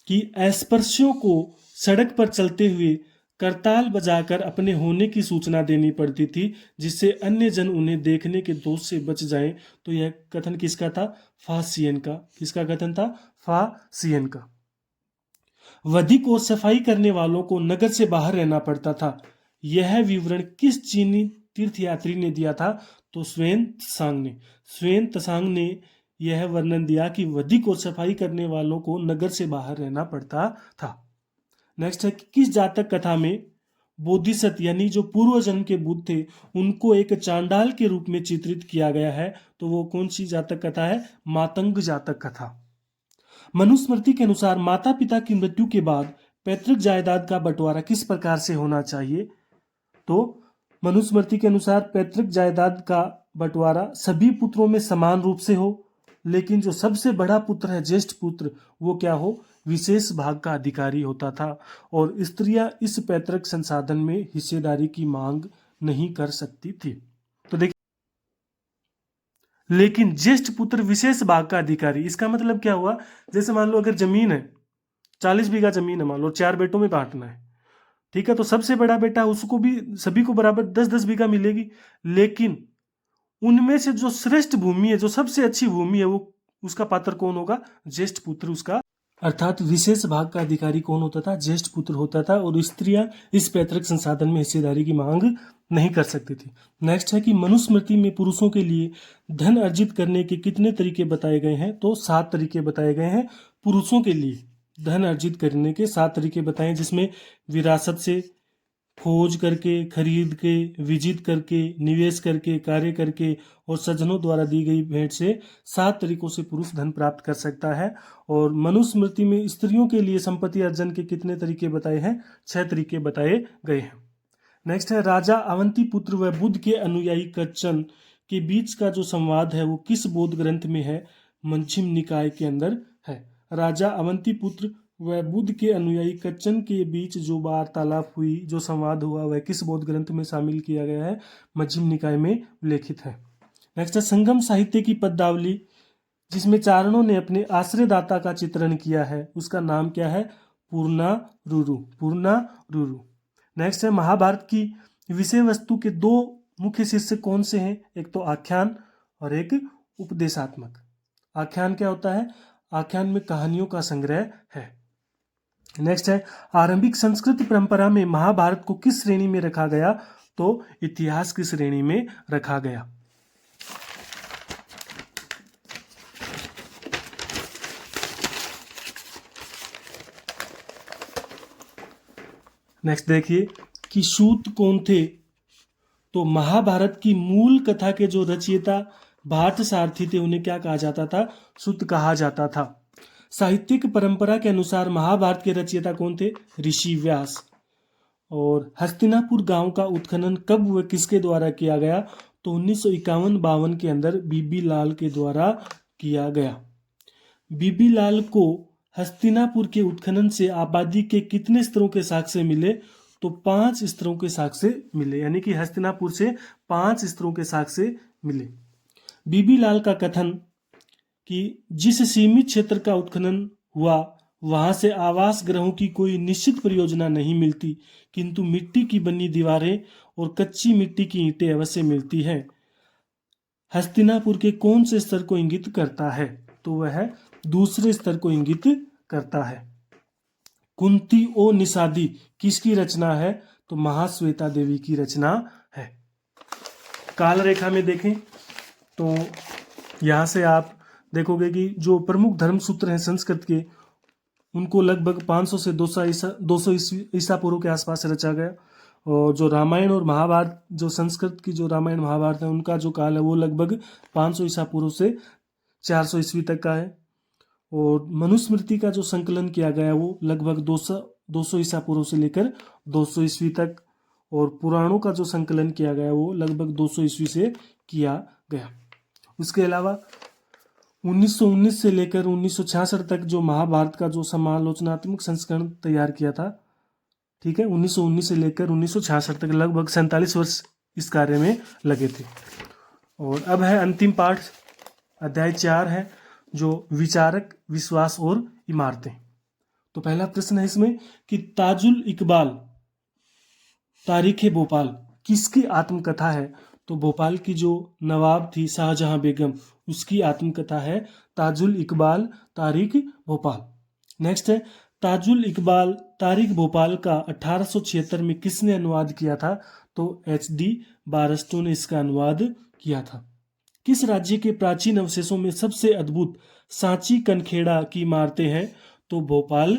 कि अस्पृश्यों को सड़क पर चलते हुए करताल बजाकर अपने होने की सूचना देनी पड़ती थी, जिससे अन्य जन उन्हें देखने के दोष से बच जाएं। तो यह कथन किसका था? फासियन का। किसका कथन था? फासियन का। वधिक और सफाई करने वालों को नगर से बाहर रहना पड़ता था। यह विवरण किस चीनी तीर्थयात्री ने दिया था? तो स्वेन त्सांग ने। स्वेन त्सांग ने यह वर्णन दिया कि वधिक और सफाई करने वालों को नगर से बाहर रहना पड़ता था। नेक्स्ट है कि किस जातक कथा में बोधिसत्व यानी जो पूर्व जन्म के बुद्ध थे उनको एक चांडाल के रूप में चित्रित किया गया है? तो वो कौन सी जातक कथा है? मातंग जातक कथा। मनुस्मृति के अनुसार माता पिता की मृत्यु के बाद पैतृक जायदाद का बंटवारा किस प्रकार से होना चाहिए? तो मनुस्मृति के अनुसार पैतृक जायदाद का बंटवारा सभी पुत्रों में समान रूप से हो, लेकिन जो सबसे बड़ा पुत्र है, ज्येष्ठ पुत्र, वो क्या हो? विशेष भाग का अधिकारी होता था और स्त्रियां इस पैतृक संसाधन में हिस्सेदारी की मांग नहीं कर सकती थी। तो देखिए, लेकिन ज्येष्ठ पुत्र विशेष भाग का अधिकारी, इसका मतलब क्या हुआ? जैसे मान लो अगर जमीन है, 40 बीघा जमीन है, मान लो 4 बेटों में बांटना है, ठीक है, तो सबसे बड़ा बेटा उसको भी सभी को बराबर 10-10 बीघा मिलेगी, लेकिन उनमें से जो श्रेष्ठ भूमि है, जो सबसे अच्छी भूमि है, वो उसका पात्र कौन होगा? ज्येष्ठ पुत्र उसका, अर्थात विशेष भाग का अधिकारी कौन होता था? ज्येष्ठ पुत्र होता था और स्त्रियां इस पैतृक संसाधन में हिस्सेदारी की मांग नहीं कर सकती थी। नेक्स्ट है कि मनुस्मृति में पुरुषों के लिए धन अर्जित करने के कितने तरीके बताए गए हैं? तो 7 तरीके बताए गए हैं। पुरुषों के लिए धन अर्जित करने के 7 तरीके बताए, जिसमें विरासत से, खोज करके, खरीद के, विजित करके, निवेश करके, कार्य करके और सज्जनों द्वारा दी गई भेंट से 7 तरीकों से पुरुष धन प्राप्त कर सकता है। और मनुस्मृति में स्त्रियों के लिए संपत्ति अर्जन के कितने तरीके बताए हैं? 6 तरीके बताए गए हैं। नेक्स्ट है, राजा अवंती पुत्र व बुद्ध के अनुयायी कच्चन के बीच का जो संवाद है वो किस बौद्ध ग्रंथ में है? मध्यम निकाय के अंदर है। राजा अवंती पुत्र वह बुद्ध के अनुयायी कच्चन के बीच जो वार्तालाप हुई, जो संवाद हुआ, वह किस बौद्ध ग्रंथ में शामिल किया गया है? मध्यम निकाय में उल्लेखित है। नेक्स्ट है, संगम साहित्य की पद्यावली जिसमें चारणों ने अपने आश्रयदाता का चित्रण किया है, उसका नाम क्या है? पुरनारुरु। पुरनारुरु। नेक्स्ट है, महाभारत की विषय वस्तु के 2 मुख्य शीर्षक कौन से हैं? एक तो आख्यान और एक उपदेशात्मक। आख्यान क्या होता है? आख्यान में कहानियों का संग्रह है। नेक्स्ट है, आरंभिक संस्कृत परंपरा में महाभारत को किस श्रेणी में रखा गया? तो इतिहास की श्रेणी में रखा गया। नेक्स्ट देखिए कि सूत कौन थे? तो महाभारत की मूल कथा के जो रचयिता भाट सारथी थे उन्हें क्या कहा जाता था? सूत कहा जाता था। साहित्यिक परंपरा के अनुसार महाभारत के रचयिता कौन थे? ऋषि व्यास। और हस्तिनापुर गांव का उत्खनन कब व किसके द्वारा किया गया? तो 1951-52 के अंदर बीबी लाल के द्वारा किया गया। बीबी लाल को हस्तिनापुर के उत्खनन से आबादी के कितने स्तरों के साक्ष्य मिले? तो 5 स्तरों के साक्ष्य मिले, यानी कि हस्तिनापुर से 5 स्तरों के साक्ष्य मिले। बीबी लाल का कथन कि जिस सीमित क्षेत्र का उत्खनन हुआ वहां से आवास ग्रहों की कोई निश्चित परियोजना नहीं मिलती, किंतु मिट्टी की बनी दीवारें और कच्ची मिट्टी की ईंटें अवश्य मिलती हैं, हस्तिनापुर के कौन से स्तर को इंगित करता है? तो वह दूसरे स्तर को इंगित करता है। कुंती ओ निषादी किसकी रचना है? तो महाश्वेता देवी की रचना है। काल रेखा में देखें तो यहां से आप देखोगे कि जो प्रमुख धर्म सूत्र हैं संस्कृत के, उनको लगभग 500 से 200 ईसा पूर्व के आसपास रचा गया। और जो रामायण और महाभारत, जो संस्कृत की जो रामायण महाभारत है, उनका जो काल है वो लगभग 500 ईसा पूर्व से 400 ईस्वी तक का है। और मनुस्मृति का जो संकलन किया गया वो लगभग 200 ईसा पूर्व से लेकर 200 ईस्वी तक। और पुराणों का जो संकलन किया गया वो लगभग 200 ईस्वी से किया गया। उसके अलावा 1919 से लेकर 1966 तक जो महाभारत का जो समालोचनात्मक संस्करण तैयार किया था, ठीक है, 1919 से लेकर 1966 तक लगभग 47 वर्ष इस कार्य में लगे थे। और अब है अंतिम पाठ, अध्याय 4 है जो विचारक, विश्वास और इमारतें। तो पहला प्रश्न है इसमें कि ताजुल इकबाल तारीख भोपाल किसकी आत्मकथा है? तो भोपाल की जो नवाब थी शाहजहां बेगम, उसकी आत्मकथा है ताजुल इकबाल तारीख भोपाल। नेक्स्ट है ताजुल इकबाल तारीख भोपाल का 1876 में किसने अनुवाद किया था? तो HD बारस्टो ने इसका अनुवाद किया था। किस राज्य के प्राचीन अवशेषों में सबसे अद्भुत सांची कनखेड़ा की इमारतें हैं? तो भोपाल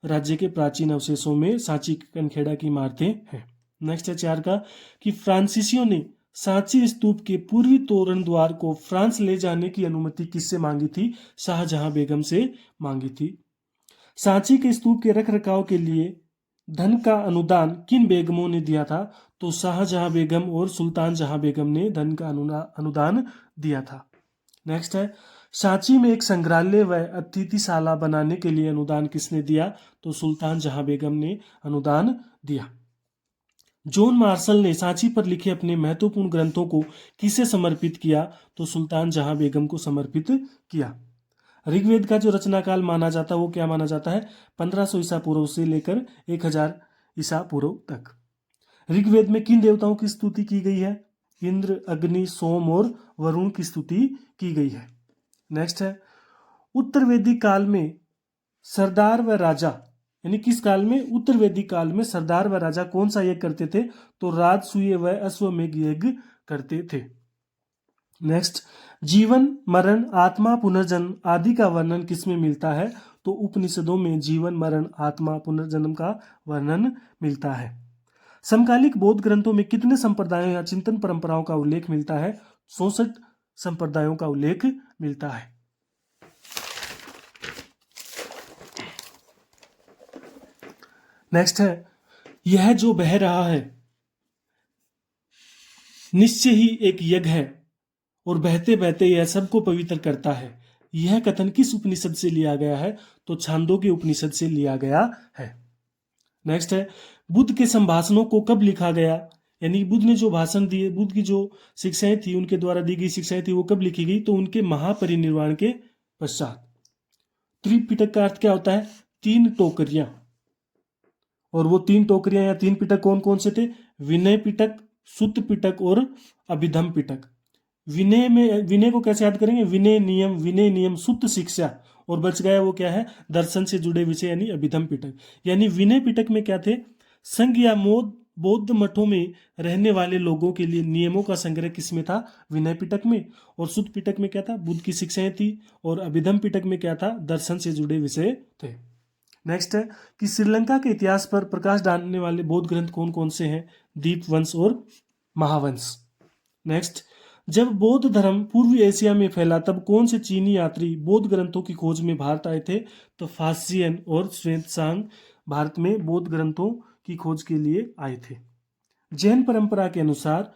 राज्य के प्राचीन अवशेषों में सांची कनखेड़ा की इमारतें हैं। नेक्स्ट है 4 का कि फ्रांसीसियों ने सांची स्तूप के पूर्वी तोरण द्वार को फ्रांस ले जाने की अनुमति किससे मांगी थी? शाहजहां बेगम से मांगी थी। सांची के स्तूप के रखरखाव के लिए धन का अनुदान किन बेगमों ने दिया था? तो शाहजहां बेगम और सुल्तान जहां बेगम ने धन का अनुदान दिया था। नेक्स्ट है सांची में एक संग्रहालय व अतिथिशाला बनाने के लिए अनुदान किसने दिया? तो सुल्तान जहां बेगम ने अनुदान दिया। जॉन मार्शल ने सांची पर लिखे अपने महत्वपूर्ण ग्रंथों को किसे समर्पित किया? तो सुल्तान जहां बेगम को समर्पित किया। ऋग्वेद का जो रचनाकाल माना जाता है वो क्या माना जाता है? 1500 ईसा पूर्व से लेकर 1000 ईसा पूर्व तक। ऋग्वेद में किन देवताओं की स्तुति की गई है? इंद्र, अग्नि, सोम और वरुण की स्तुति की गई है। नेक्स्ट है उत्तर वैदिक काल में सरदार व राजा, यानी किस काल में? उत्तर वैदिक काल में सरदार व राजा कौन सा यज्ञ करते थे? तो राजसूय व अश्वमेघ यज्ञ करते थे। नेक्स्ट जीवन, मरण, आत्मा, पुनर्जन्म आदि का वर्णन किसमें मिलता है? तो उपनिषदों में जीवन, मरण, आत्मा, पुनर्जन्म का वर्णन मिलता है। समकालिक बौद्ध ग्रंथों में कितने संप्रदायों या चिंतन परंपराओं का उल्लेख मिलता है? 64 संप्रदायों का उल्लेख मिलता है। नेक्स्ट है यह जो बह रहा है निश्चय ही एक यज्ञ है और बहते बहते यह सबको पवित्र करता है। यह कथन किस उपनिषद से लिया गया है? तो छांदोग्य उपनिषद से लिया गया है। नेक्स्ट है बुद्ध के संभाषणों को कब लिखा गया? यानी बुद्ध ने जो भाषण दिए, बुद्ध की जो शिक्षाएं थी, उनके द्वारा दी गई शिक्षाएं थी, वो कब लिखी गई? तो उनके महापरिनिर्वाण के पश्चात। त्रिपिटक का अर्थ क्या होता है? 3 टोकरियां। और वो 3 टोकरियां या 3 पिटक कौन कौन से थे? विनय पिटक, सुत्त पिटक और अभिधम पिटक। विनय को कैसे याद करेंगे? विनय नियम, सुत्त शिक्षा, और बच गया वो क्या है? दर्शन से जुड़े विषय यानी अभिधम पिटक। यानी विनय पिटक में क्या थे? संघ या बौद्ध मठों में रहने वाले लोगों के लिए नियमों का संग्रह किसमें था? विनय पिटक में। और सुत्त पिटक में क्या था? बुद्ध की शिक्षाएं थी। और अभिधम पिटक में क्या था? दर्शन से जुड़े विषय थे। नेक्स्ट है कि श्रीलंका के इतिहास पर प्रकाश डालने वाले बौद्ध ग्रंथ कौन कौन से हैं? दीपवंश और महावंश। नेक्स्ट जब बौद्ध धर्म पूर्वी एशिया में फैला तब कौन से चीनी यात्री बौद्ध ग्रंथों की खोज में भारत आए थे? तो फासियन और श्वेतसांग भारत में बौद्ध ग्रंथों की खोज के लिए आए थे। जैन परंपरा के अनुसार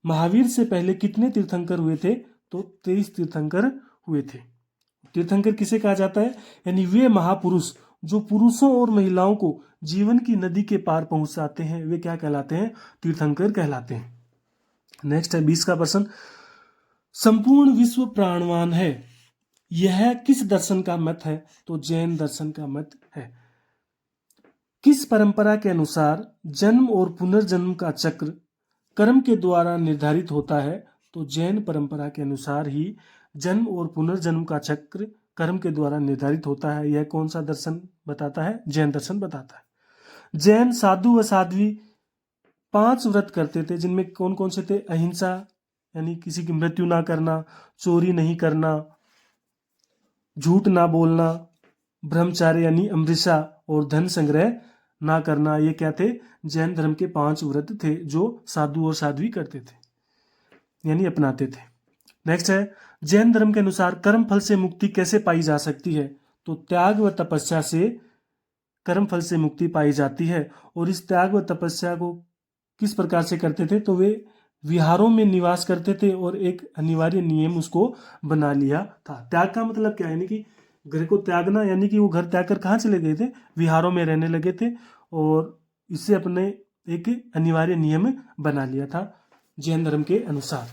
महावीर से पहले कितने तीर्थंकर हुए थे? तो 23 तीर्थंकर हुए थे। तीर्थंकर किसे कहा जाता है? यानी वे महापुरुष जो पुरुषों और महिलाओं को जीवन की नदी के पार पहुंचाते हैं, वे क्या कहलाते हैं? तीर्थंकर कहलाते हैं। नेक्स्ट है 20 का प्रश्न, संपूर्ण विश्व प्राणवान है, यह किस दर्शन का मत है? तो जैन दर्शन का मत है। किस परंपरा के अनुसार जन्म और पुनर्जन्म का चक्र कर्म के द्वारा निर्धारित होता है? तो जैन परंपरा के अनुसार ही जन्म और पुनर्जन्म का चक्र कर्म के द्वारा निर्धारित होता है। यह कौन सा दर्शन बताता है? जैन दर्शन बताता है। जैन साधु व साध्वी 5 व्रत करते थे, जिनमें कौन कौन से थे? अहिंसा यानी किसी की मृत्यु ना करना, चोरी नहीं करना, झूठ ना बोलना, ब्रह्मचार्य यानी अमृषा और धन संग्रह ना करना। ये क्या थे? जैन धर्म के 5 व्रत थे जो साधु और साध्वी करते थे यानी अपनाते थे। नेक्स्ट है जैन धर्म के अनुसार कर्म फल से मुक्ति कैसे पाई जा सकती है? तो त्याग व तपस्या से कर्म फल से मुक्ति पाई जाती है। और इस त्याग व तपस्या को किस प्रकार से करते थे? तो वे विहारों में निवास करते थे और एक अनिवार्य नियम उसको बना लिया था। त्याग का मतलब क्या है? यानी कि घर को त्यागना, यानी कि वो घर त्याग कर कहाँ चले गए थे? विहारों में रहने लगे थे और इससे अपने एक अनिवार्य नियम बना लिया था जैन धर्म के अनुसार।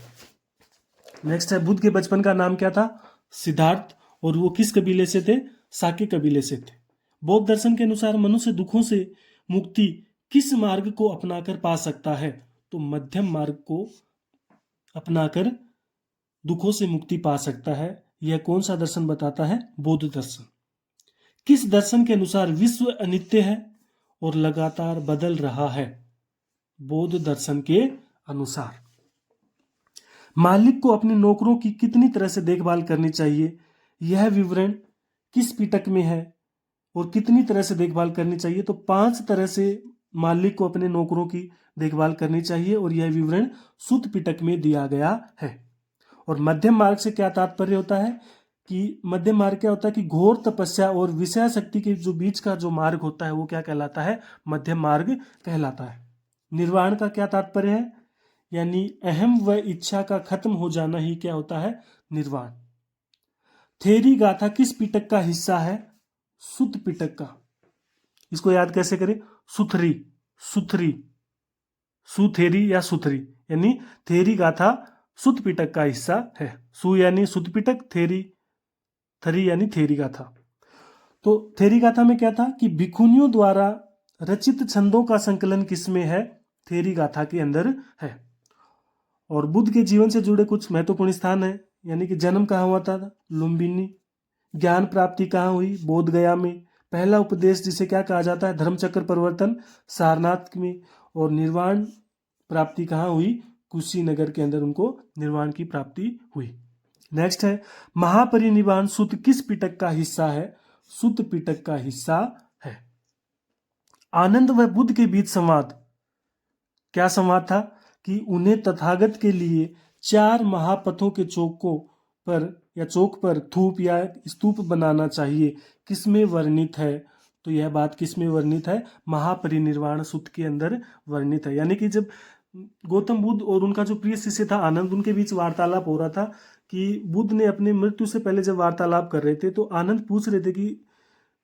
नेक्स्ट है बुद्ध के बचपन का नाम क्या था? सिद्धार्थ। और वो किस कबीले से थे? साके कबीले से थे। बौद्ध दर्शन के अनुसार मनुष्य दुखों से मुक्ति किस मार्ग को अपनाकर पा सकता है? तो मध्यम मार्ग को अपनाकर दुखों से मुक्ति पा सकता है। यह कौन सा दर्शन बताता है? बौद्ध दर्शन। किस दर्शन के अनुसार विश्व अनित्य है और लगातार बदल रहा है? बौद्ध दर्शन के अनुसार। मालिक को अपने नौकरों की कितनी तरह से देखभाल करनी चाहिए? यह विवरण किस पिटक में है और कितनी तरह से देखभाल करनी चाहिए? तो 5 तरह से मालिक को अपने नौकरों की देखभाल करनी चाहिए और यह विवरण सुत्त पिटक में दिया गया है। और मध्यम मार्ग से क्या तात्पर्य होता है कि मध्यम मार्ग क्या होता है कि घोर तपस्या और विषय शक्ति के जो बीच का जो मार्ग होता है वो क्या कहलाता है? मध्यम मार्ग कहलाता है। निर्वाण का क्या तात्पर्य है? यानी अहम व इच्छा का खत्म हो जाना ही क्या होता है? निर्वाण। थेरी गाथा किस पिटक का हिस्सा है? सुत्त पिटक का। इसको याद कैसे करें? सुथरी, सुथरी, सुथेरी या सुथरी, यानी थेरी गाथा सुत्त पिटक का हिस्सा है। सु यानी सुत्त पिटक, थेरी, थरी यानी थेरी गाथा। तो थेरी गाथा में क्या था कि भिक्षुनियों द्वारा रचित छंदों का संकलन किसमें है? थेरी गाथा के अंदर है। और बुद्ध के जीवन से जुड़े कुछ महत्वपूर्ण स्थान है, यानी कि जन्म कहाँ हुआ था? लुम्बिनी। ज्ञान प्राप्ति कहाँ हुई? बोध गया में। पहला उपदेश जिसे क्या कहा जाता है? धर्मचक्र परिवर्तन, सारनाथ में। और निर्वाण प्राप्ति कहाँ हुई? कुशीनगर के अंदर उनको निर्वाण की प्राप्ति हुई। नेक्स्ट है महापरिनिर्वाण सुत्त किस पिटक का हिस्सा है? सुत्त पिटक का हिस्सा है। आनंद व बुद्ध के बीच संवाद, क्या संवाद था? कि उन्हें तथागत के लिए 4 महापथों के चौकों पर या चौक पर थूप या स्तूप बनाना चाहिए। किसमें वर्णित है? तो यह बात किसमें वर्णित है? महापरिनिर्वाण सुत्त के अंदर वर्णित है। यानी कि जब गौतम बुद्ध और उनका जो प्रिय शिष्य था आनंद, उनके बीच वार्तालाप हो रहा था कि बुद्ध ने अपने मृत्यु से पहले जब वार्तालाप कर रहे थे तो आनंद पूछ रहे थे कि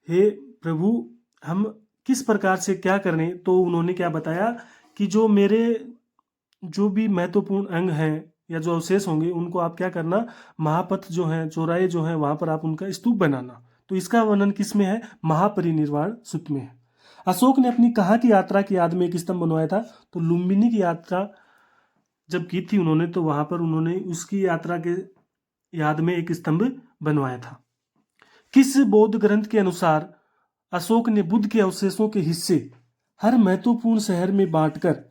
हे प्रभु, हम किस प्रकार से क्या करें? तो उन्होंने क्या बताया कि जो मेरे जो भी महत्वपूर्ण अंग हैं या जो अवशेष होंगे उनको आप क्या करना? महापथ जो हैं, चौराहे जो हैं, वहां पर आप उनका स्तूप बनाना। तो इसका वर्णन किस में है? महापरिनिर्वाण सुत्त में है। अशोक ने अपनी कहाँ की यात्रा की याद में एक स्तंभ बनवाया था? तो लुम्बिनी की यात्रा जब की थी उन्होंने, तो वहां पर उन्होंने उसकी यात्रा के याद में एक स्तंभ बनवाया था। किस बौद्ध ग्रंथ के अनुसार अशोक ने बुद्ध के अवशेषों के हिस्से हर महत्वपूर्ण शहर में बांटकर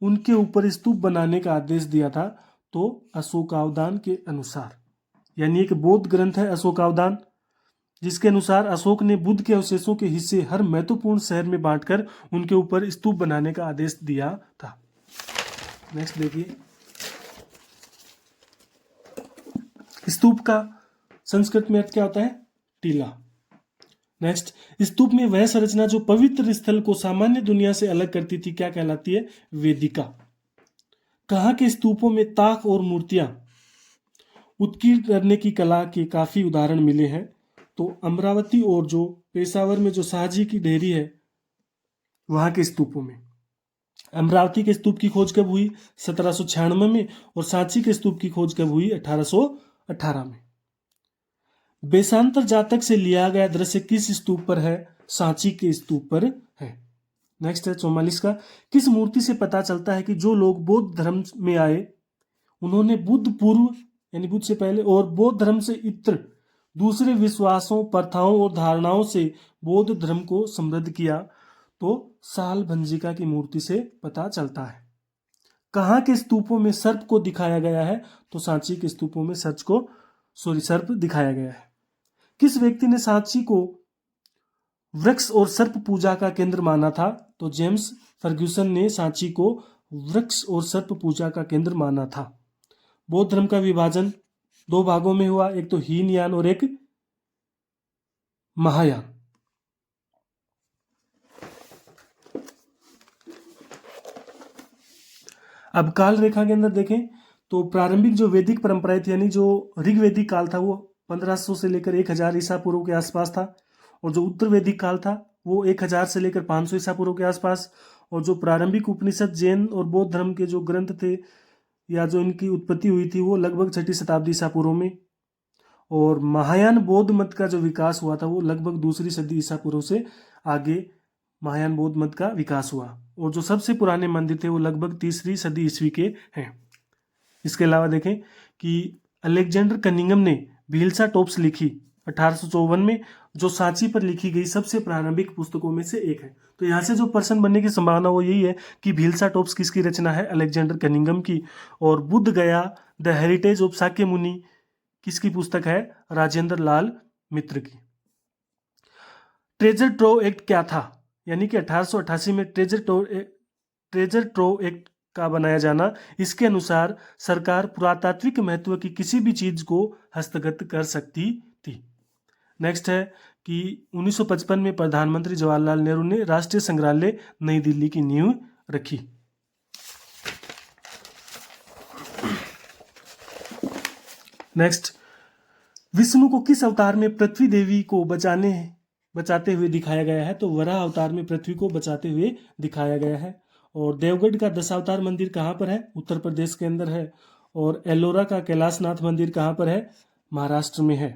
उनके ऊपर स्तूप बनाने का आदेश दिया था? तो अशोकावदान के अनुसार। यानी एक बौद्ध ग्रंथ है अशोकावदान, जिसके अनुसार अशोक ने बुद्ध के अवशेषों के हिस्से हर महत्वपूर्ण शहर में बांटकर उनके ऊपर स्तूप बनाने का आदेश दिया था। नेक्स्ट देखिए, स्तूप का संस्कृत में अर्थ क्या होता है? टीला। नेक्स्ट, स्तूप में वह संरचना जो पवित्र स्थल को सामान्य दुनिया से अलग करती थी क्या कहलाती है? वेदिका। कहाँ के स्तूपों में ताक और मूर्तियां उत्कीर्ण करने की कला के काफी उदाहरण मिले हैं? तो अमरावती और जो पेशावर में जो शाहजी की ढेरी है वहां के स्तूपों में। अमरावती के स्तूप की खोज कब हुई? 1796 में। और सांची के स्तूप की खोज कब हुई? 1818 में। बेसांतर जातक से लिया गया दृश्य किस स्तूप पर है? सांची के स्तूप पर है। नेक्स्ट है 44 का, किस मूर्ति से पता चलता है कि जो लोग बौद्ध धर्म में आए उन्होंने बुद्ध पूर्व यानी बुद्ध से पहले और बौद्ध धर्म से इतर दूसरे विश्वासों, प्रथाओं और धारणाओं से बौद्ध धर्म को समृद्ध किया? तो साल भंजिका की मूर्ति से पता चलता है। कहाँ के स्तूपों में सर्प को दिखाया गया है? तो सांची के स्तूपों में सर्प दिखाया गया है। किस व्यक्ति ने सांची को वृक्ष और सर्प पूजा का केंद्र माना था? तो जेम्स फर्ग्यूसन ने सांची को वृक्ष और सर्प पूजा का केंद्र माना था। बौद्ध धर्म का विभाजन 2 भागों में हुआ, एक तो हीनयान और एक महायान। अब काल रेखा के अंदर देखें तो प्रारंभिक जो वैदिक परंपराएं थी यानी जो ऋग्वैदिक काल था वो 1500 से लेकर 1000 ईसा पूर्व के आसपास था, और जो उत्तर वैदिक काल था वो 1000 से लेकर 500 ईसा पूर्व के आसपास, और जो प्रारंभिक उपनिषद, जैन और बौद्ध धर्म के जो ग्रंथ थे या जो इनकी उत्पत्ति हुई थी वो लगभग 6ठी शताब्दी ईसा पूर्व में, और महायान बौद्ध मत का जो विकास हुआ था वो लगभग 2री सदी ईसा पूर्व से आगे महायान बौद्ध मत का विकास हुआ। और जो सबसे पुराने मंदिर थे वो लगभग 3री सदी ईस्वी के हैं। इसके अलावा देखें कि अलेक्जेंडर कनिंघम ने भीलसा टॉप्स लिखी 1854 में, जो सांची पर लिखी गई सबसे प्रारंभिक पुस्तकों में से एक है। तो यहाँ से जो प्रश्न बनने की संभावना वो यही है कि भीलसा टॉप्स किसकी रचना है, अलेक्जेंडर कनिंघम की। और बुद्ध गया द हेरिटेज ऑफ शाक्य मुनि किसकी पुस्तक है, राजेंद्र लाल मित्र की। ट्रेजर ट्रोव एक्ट क्या था, यानी कि 1888 में ट्रेजर ट्रोव एक्ट का बनाया जाना। इसके अनुसार सरकार पुरातात्विक महत्व की किसी भी चीज को हस्तगत कर सकती थी। नेक्स्ट है कि 1955 में प्रधानमंत्री जवाहरलाल नेहरू ने राष्ट्रीय संग्रहालय नई दिल्ली की नींव रखी। नेक्स्ट, विष्णु को किस अवतार में पृथ्वी देवी को बचाते हुए दिखाया गया है, तो वराह अवतार में पृथ्वी को बचाते हुए दिखाया गया है। और देवगढ़ का दशावतार मंदिर कहाँ पर है, उत्तर प्रदेश के अंदर है। और एलोरा का कैलाशनाथ मंदिर कहाँ पर है, महाराष्ट्र में है।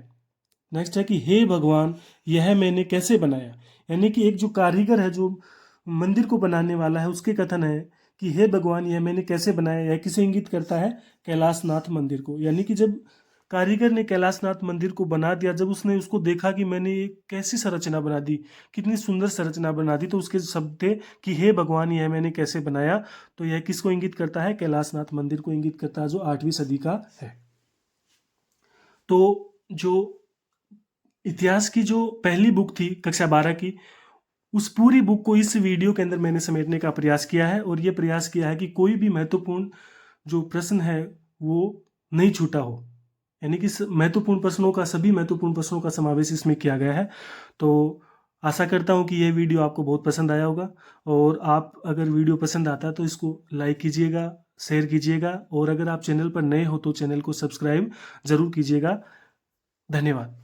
नेक्स्ट है कि हे भगवान यह मैंने कैसे बनाया, यानी कि एक जो कारीगर है, जो मंदिर को बनाने वाला है, उसके कथन है कि हे भगवान यह मैंने कैसे बनाया। यह किसे इंगित करता है, कैलाशनाथ मंदिर को। यानी कि जब कारीगर ने कैलाशनाथ मंदिर को बना दिया, जब उसने उसको देखा कि मैंने ये कैसी संरचना बना दी, कितनी सुंदर संरचना बना दी, तो उसके शब्द थे कि हे भगवान यह मैंने कैसे बनाया। तो यह किसको इंगित करता है, कैलाशनाथ मंदिर को इंगित करता है, जो 8वीं सदी का है। तो जो इतिहास की जो पहली बुक थी कक्षा 12 की, उस पूरी बुक को इस वीडियो के अंदर मैंने समेटने का प्रयास किया है। और ये प्रयास किया है कि कोई भी महत्वपूर्ण जो प्रश्न है वो नहीं छूटा हो, यानी कि महत्वपूर्ण प्रश्नों का, सभी महत्वपूर्ण प्रश्नों का समावेश इसमें किया गया है। तो आशा करता हूँ कि ये वीडियो आपको बहुत पसंद आया होगा। और आप अगर वीडियो पसंद आता है तो इसको लाइक कीजिएगा, शेयर कीजिएगा। और अगर आप चैनल पर नए हो तो चैनल को सब्सक्राइब जरूर कीजिएगा। धन्यवाद।